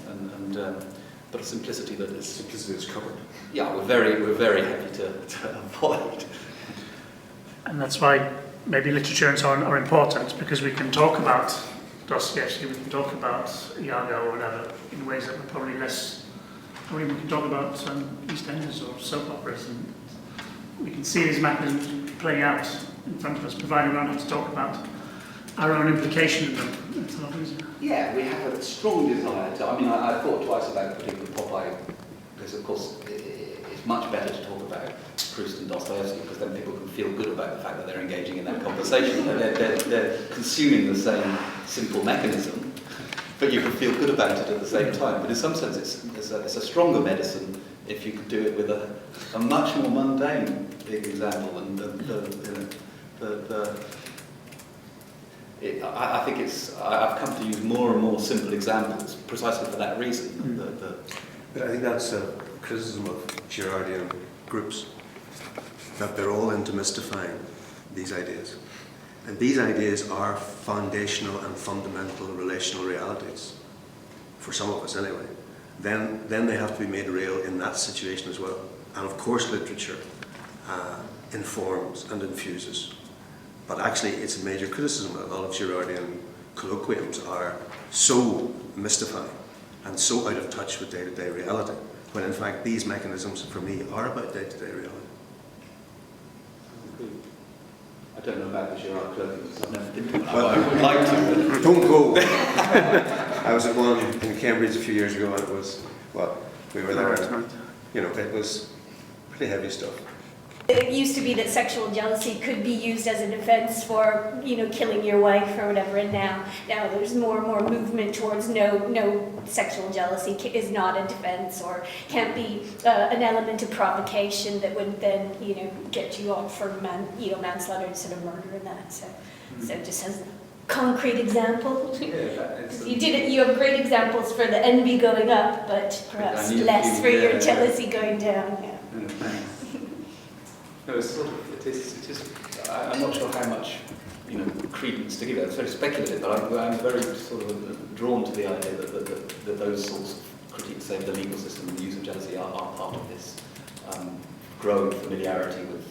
but a simplicity that is simplicity is covered. Yeah, we're very happy to avoid. And that's why maybe literature and so on are important, because we can talk about Dostoevsky, we can talk about Iago or whatever in ways that we're probably less. I mean, we can talk about EastEnders or soap operas, and we can see these mechanisms playing out in front of us, providing we don't have to talk about our own implication in them. It's a lot easier. Yeah, we have a strong desire to. I mean, I thought twice about putting Popeye, because of course it's much better to talk about Proust and Dostoevsky, because then people can feel good about the fact that they're engaging in that conversation. They're consuming the same simple mechanism, but you can feel good about it at the same time. But in some sense, it's a stronger medicine if you could do it with a much more mundane example. And I think I've come to use more and more simple examples precisely for that reason. But I think that's a criticism of Girardian groups, that they're all into mystifying these ideas. And these ideas are foundational and fundamental relational realities, for some of us anyway. Then they have to be made real in that situation as well. And of course literature informs and infuses. But actually it's a major criticism that a lot of Girardian colloquiums are so mystifying and so out of touch with day-to-day reality, when in fact these mechanisms for me are about day-to-day reality. I don't know about the Girard clothing because I've never been to one. I would like to. Don't go. I was at one in Cambridge a few years ago, and it was, we were there, and, it was pretty heavy stuff. It used to be that sexual jealousy could be used as a defense for, killing your wife or whatever, and now there's more and more movement towards no sexual jealousy is not a defense or can't be an element of provocation that would then, get you off for manslaughter instead of murder and that. So just as a concrete example. You have great examples for the envy going up, but perhaps less for your jealousy going down. Yeah. Thanks. No, it's sort of, it is, I'm not sure how much, credence to give it. It's very speculative, but I'm very sort of drawn to the idea that those sorts of critiques, say, the legal system and the use of jealousy are part of this growing familiarity with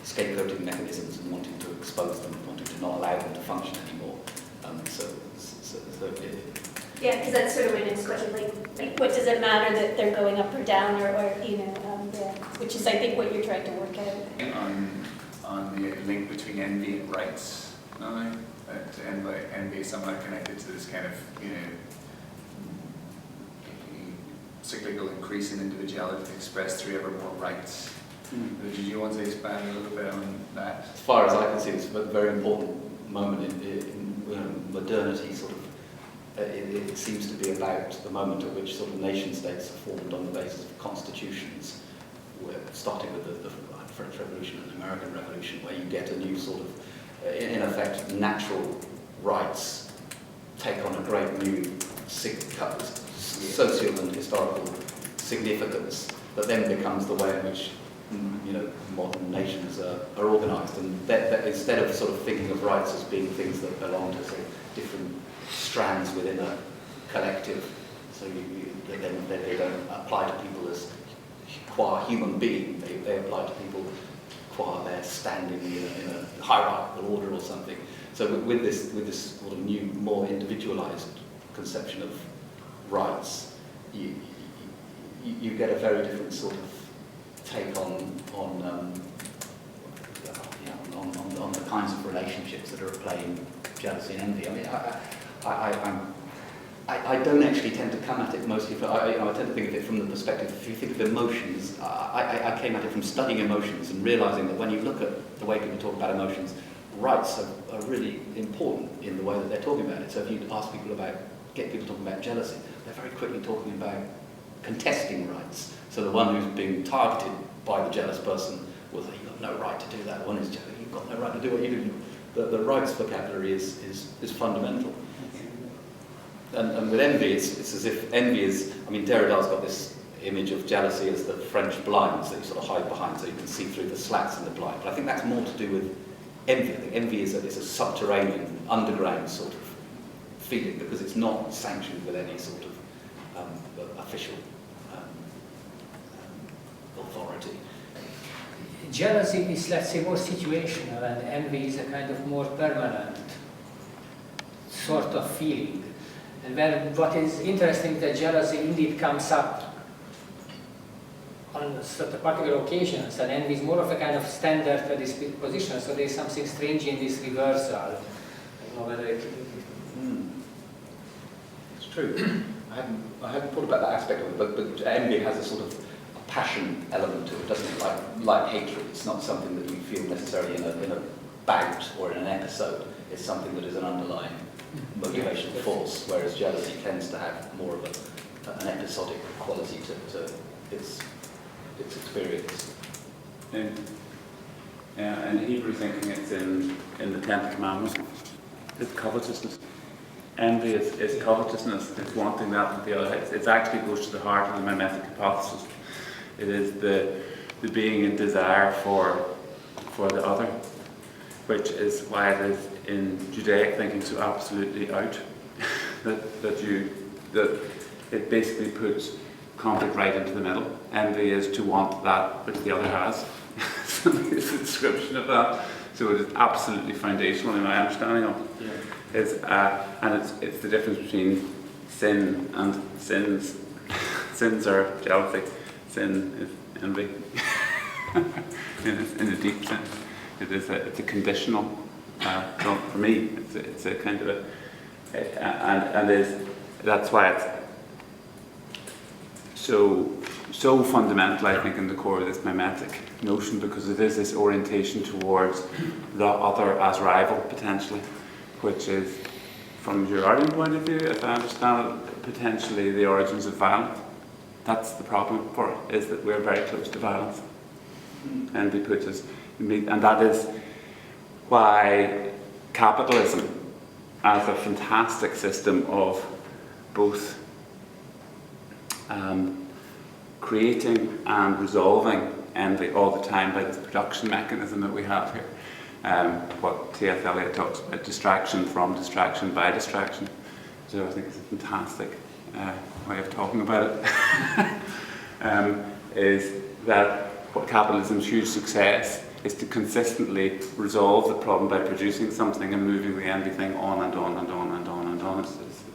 scapegoating mechanisms and wanting to expose them, wanting to not allow them to function anymore. Yeah, because that's sort of my next question. Like, what does it matter that they're going up or down, which is, I think, what you're trying to work out. On the link between envy and rights, envy is somewhat connected to this kind of, cyclical increase in individuality expressed through ever more rights. Did you want to expand a little bit on that? As far as I can see, it's a very important moment in modernity, sort of. It seems to be about the moment at which sort of nation states are formed on the basis of constitutions, starting with the French Revolution and the American Revolution, where you get a new sort of, in effect, natural rights take on a great new social and historical significance that then becomes the way in which modern nations are organised, and that instead of sort of thinking of rights as being things that belong to sort of different strands within a collective, so they don't apply to people as qua human being, they apply to people qua their standing in a hierarchical order or something. So with this sort of new, more individualised conception of rights, you get a very different sort of take on the kinds of relationships that are at play in jealousy and envy. I mean, I don't actually tend to come at it mostly I tend to think of it from the perspective, if you think of emotions, I came at it from studying emotions and realising that when you look at the way people talk about emotions, rights are really important in the way that they're talking about it. So if you ask people get people talking about jealousy, they're very quickly talking about contesting rights. So the one who's being targeted by the jealous person will say, you've got no right to do that. The one who's jealous, you've got no right to do what you do. The rights vocabulary is fundamental. And with envy, it's as if envy is, Derrida's got this image of jealousy as the French blinds that you sort of hide behind so you can see through the slats in the blind. But I think that's more to do with envy. I think envy is a subterranean, underground sort of feeling because it's not sanctioned with any sort of official authority. Jealousy is, let's say, more situational, and envy is a kind of more permanent sort of feeling. And what is interesting is that jealousy indeed comes up on certain particular occasions, and envy is more of a kind of standard predisposition, so there is something strange in this reversal. I don't know whether it... It's true. I hadn't thought about that aspect of it, but envy has a sort of passion element to it, doesn't it? Like hatred, it's not something that you feel necessarily in a bout or in an episode. It's something that is an underlying motivational force, whereas jealousy tends to have more of an episodic quality to its experience. In Hebrew thinking, it's in the 10th commandment. It's covetousness. Envy is covetousness. It's wanting that with the other. It actually goes to the heart of the mimetic hypothesis. It is the being in desire for the other, which is why it is in Judaic thinking so absolutely out that it basically puts conflict right into the middle. Envy is to want that which the other has. So it's a description of that. So it is absolutely foundational in my understanding of it. Yeah. And it's the difference between sin and sins. Sins are jealousy. Sin is envy. in a deep sense, it's a conditional. For me, it's a kind of that's why it's so so fundamental, I think, in the core of this mimetic notion, because it is this orientation towards the other as rival, potentially, which is, from a Girardian point of view, if I understand it, potentially the origins of violence. That's the problem for it, is that we're very close to violence. And they put us, and that is why capitalism, as a fantastic system of both creating and resolving envy all the time by this production mechanism that we have here. What T.S. Eliot talks about, distraction from distraction by distraction. So I think it's a fantastic way of talking about it. Is that what capitalism's huge success is to consistently resolve the problem by producing something and moving the envy thing on and on and on and on and on.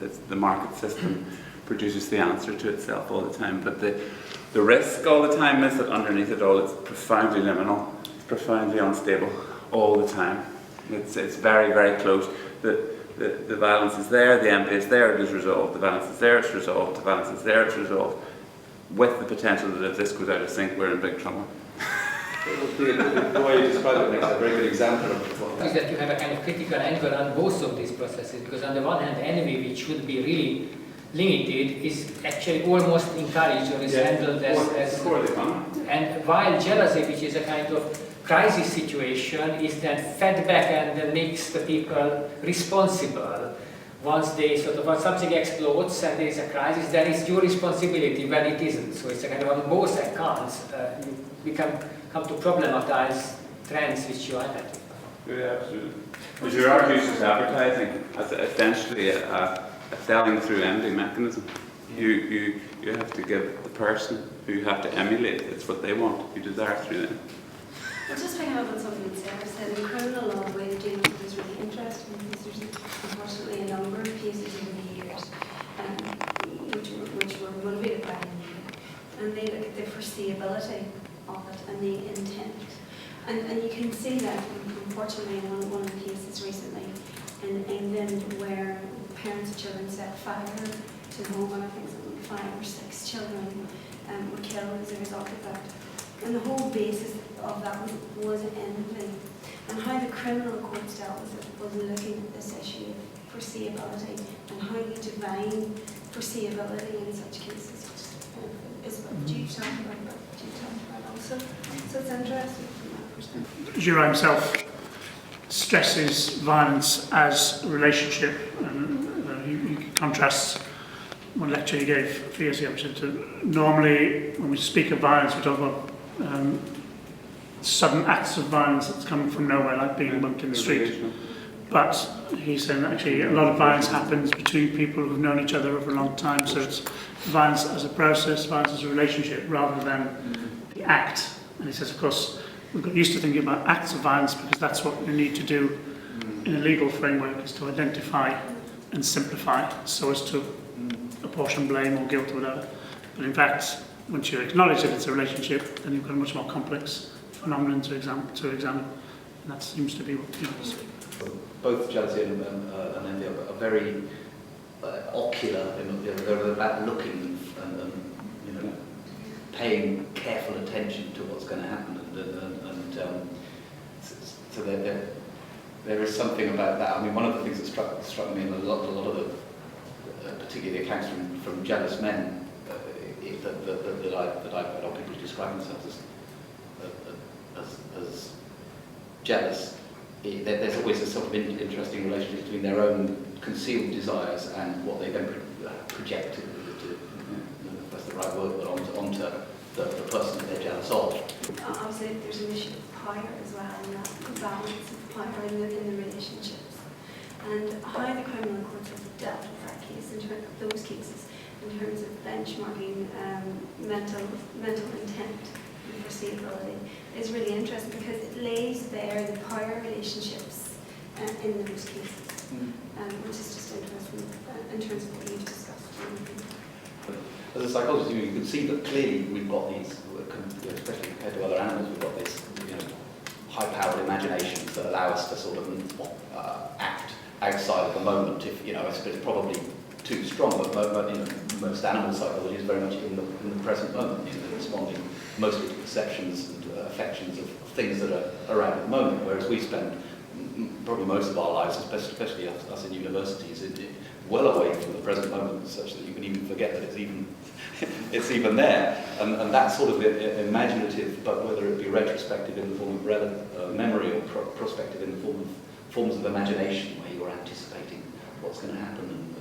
It's the market system produces the answer to itself all the time. But the risk all the time is that underneath it all, it's profoundly liminal, it's profoundly unstable all the time. It's very, very close. The violence is there, the envy is there, it is resolved. The violence is there, it's resolved. The violence is there, it's resolved. With the potential that if this goes out of sync, we're in big trouble. The way you describe it makes a very good example of what Is that you have a kind of critical angle on both of these processes, because on the one hand, envy, which should be really limited, is actually almost encouraged or is handled as and while jealousy, which is a kind of crisis situation, is then fed back and then makes the people responsible. Once they once something explodes and there is a crisis, then it's your responsibility when it isn't. So it's a kind of on both accounts, we can come to problematize trends which you identify. Yeah, absolutely. Well, Girard uses advertising as essentially a selling through envy mechanism. You have to give the person who you have to emulate, it's what they want, you desire through them. Well, just picking up on something that Sarah said, in criminal law, the way of dealing with it is really interesting, because there's unfortunately a number of cases over the years which were motivated by envy, and they look at the foreseeability of it and the intent. And you can see that, unfortunately, in one of the cases recently in England, where parents of children set fire to the home, and I think something like 5 or 6 children were killed as a result of that. And the whole basis of that was envy. And how the criminal courts dealt with it was looking at this issue of foreseeability and how you define foreseeability in such cases, which is what you talked about also. So it's interesting from that perspective. Girard himself stresses violence as a relationship, and he contrasts one lecture he gave a few years ago, which said normally when we speak of violence we talk about sudden acts of violence that's coming from nowhere, like being bumped in the street. But he's saying that actually a lot of violence happens between people who've known each other over a long time, so it's violence as a process, violence as a relationship, rather than the act. And he says, of course, we've got used to thinking about acts of violence because that's what we need to do in a legal framework, is to identify and simplify so as to apportion blame or guilt or whatever. But in fact, once you acknowledge that it's a relationship, then you've got a much more complex phenomenon to examine, and that seems to be what he does. Both jealousy and envy are very ocular, they're about looking and paying careful attention to what's going to happen, and so there is something about that. I mean, one of the things that struck me in a lot of the, particularly the accounts from jealous men, that I've read on people who describe themselves as jealous. There's always a sort of interesting relationship between their own concealed desires and what they then project, if that's the right word, but onto the person that they're jealous of. Obviously, there's an issue of power as well, and that balance of power in the relationships. And how the criminal courts have dealt with that case, in terms of those cases, in terms of benchmarking mental intent and foreseeability, is really interesting because it lays bare the power relationships in those cases, which is just interesting in terms of what you've discussed. As a psychologist, you can see that clearly we've got these, especially compared to other animals, we've got these high-powered imaginations that allow us to sort of act outside of the moment. If I suppose probably too strong, but you know, most animal psychology is very much in the present moment, you know, responding mostly to perceptions and affections of things that are around at the moment, whereas we spend probably most of our lives, especially us in universities, well away from the present moment, such that you can even forget that it's even there. And that sort of imaginative, but whether it be retrospective in the form of memory or prospective in the form of forms of imagination, where you're anticipating what's going to happen and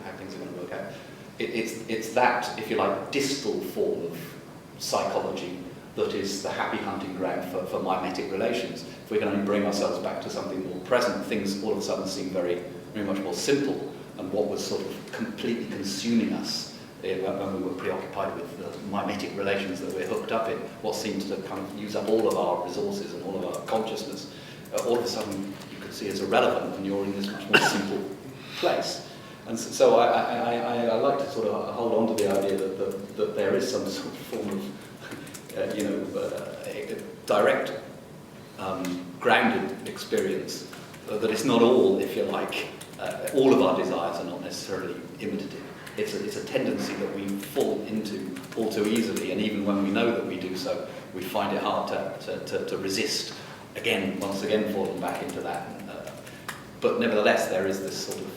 how things are going to work out. It's that, if you like, distal form of psychology that is the happy hunting ground for mimetic relations. If we can only bring ourselves back to something more present, things all of a sudden seem very, very much more simple, and what was sort of completely consuming us when we were preoccupied with the mimetic relations that we're hooked up in, what seemed to kind of use up all of our resources and all of our consciousness, all of a sudden you could see as irrelevant, and you're in this much more simple place. And so I like to sort of hold on to the idea that there is some sort of form of direct, grounded experience, that it's not all, if you like, all of our desires are not necessarily imitative. It's a tendency that we fall into all too easily, and even when we know that we do so, we find it hard to resist, once again falling back into that. But nevertheless, there is this sort of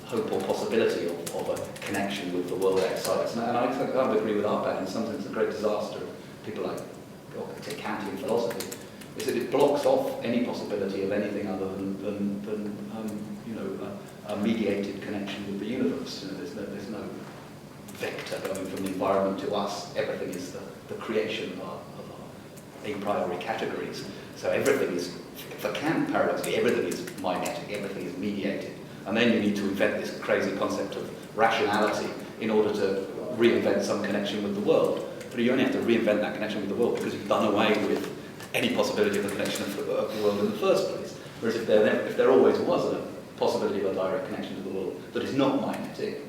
hope or possibility of a connection with the world outside us. And I kind of agree with Arpad, in some sense, the great disaster of people like Kantian philosophy is that it blocks off any possibility of anything other than a mediated connection with the universe. You know, there's no vector going from the environment to us. Everything is the creation of our a priori categories. So everything is, for Kant, paradoxically, everything is mimetic, everything is mediated. And then you need to invent this crazy concept of rationality in order to reinvent some connection with the world. But you only have to reinvent that connection with the world because you've done away with any possibility of a connection of the world in the first place. Whereas if there always was a possibility of a direct connection to the world that is not mimetic,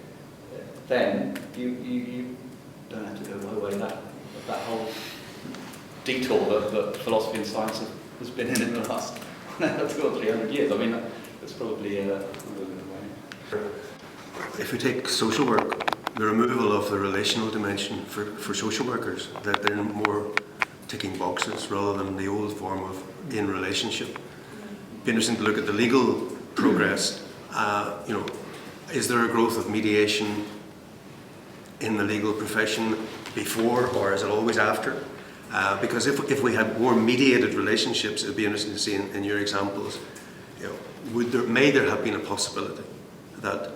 then you don't have to go away that whole detour that philosophy and science has been in the last 200 or 300 years. I mean, it's probably If we take social work, the removal of the relational dimension for social workers, that they're more ticking boxes rather than the old form of in relationship. It'd be interesting to look at the legal progress. Is there a growth of mediation in the legal profession before, or is it always after? Because if we had more mediated relationships, it would be interesting to see in your examples, may there have been a possibility that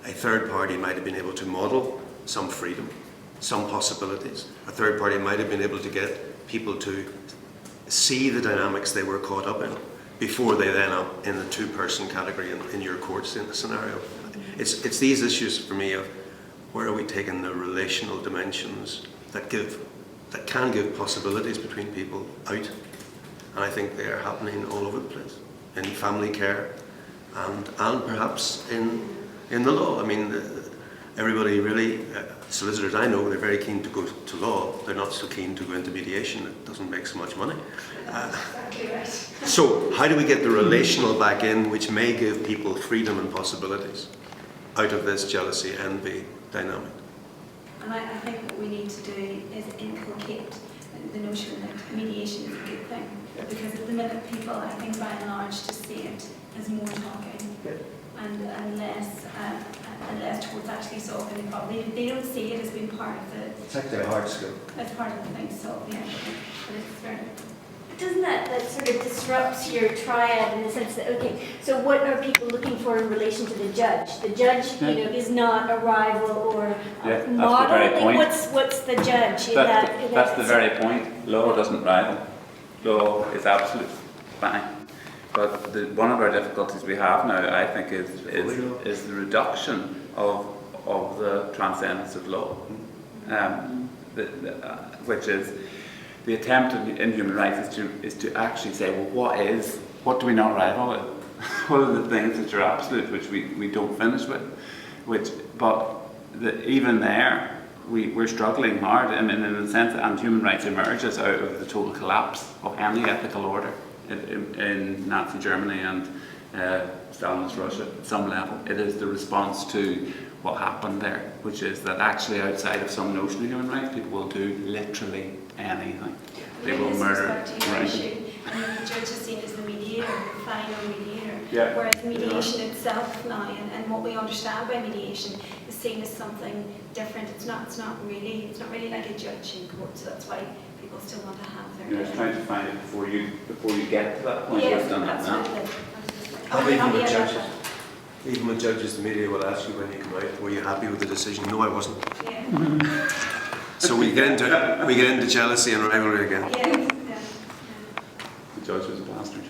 a third party might have been able to model some freedom, some possibilities. A third party might have been able to get people to see the dynamics they were caught up in before they then up in the two-person category in your courts in the scenario. It's these issues for me of where are we taking the relational dimensions that can give possibilities between people out, and I think they are happening all over the place, in family care and perhaps in the law. I mean, everybody really, solicitors I know, they're very keen to go to law. They're not so keen to go into mediation. It doesn't make so much money. Exactly right. So how do we get the relational back in, which may give people freedom and possibilities out of this jealousy, envy dynamic? And I think what we need to do is inculcate the notion that mediation is a good thing. Because at the minute people, I think by and large, just see it as more talking and less towards actually solving the problem. They don't see it as being part of the... It's like their hard skill. As part of the thing, so yeah. But it's very... Doesn't that sort of disrupts your triad in the sense that, okay, so what are people looking for in relation to the judge? The judge, is not a rival or a model. That's the very point. What's the judge in That's the very point. Law doesn't rival. Law is absolute. Fine. But one of our difficulties we have now, I think, is the reduction of the transcendence of law, which is the attempt in human rights is to actually say, well, what do we not rival with? What are the things which are absolute, which we don't finish with? Even there, we're struggling hard, and in a sense, and human rights emerges out of the total collapse of any ethical order in Nazi Germany and Stalinist Russia at some level. It is the response to what happened there, which is that actually outside of some notion of human rights, people will do literally anything. They will murder. Right. And the judge is seen as the mediator, the final mediator. Yeah. Whereas mediation itself now, and what we understand by mediation, is seen as something different. It's not really like a judge in court. So that's why people still want to have their. You're just trying to find it before you get to that point. Yes, You've done that now. absolutely. Even with judges, even with judges, the media will ask you when you come out, were you happy with the decision? No, I wasn't. Yeah. So we get into jealousy and rivalry again. Yeah. The judge was a bastard.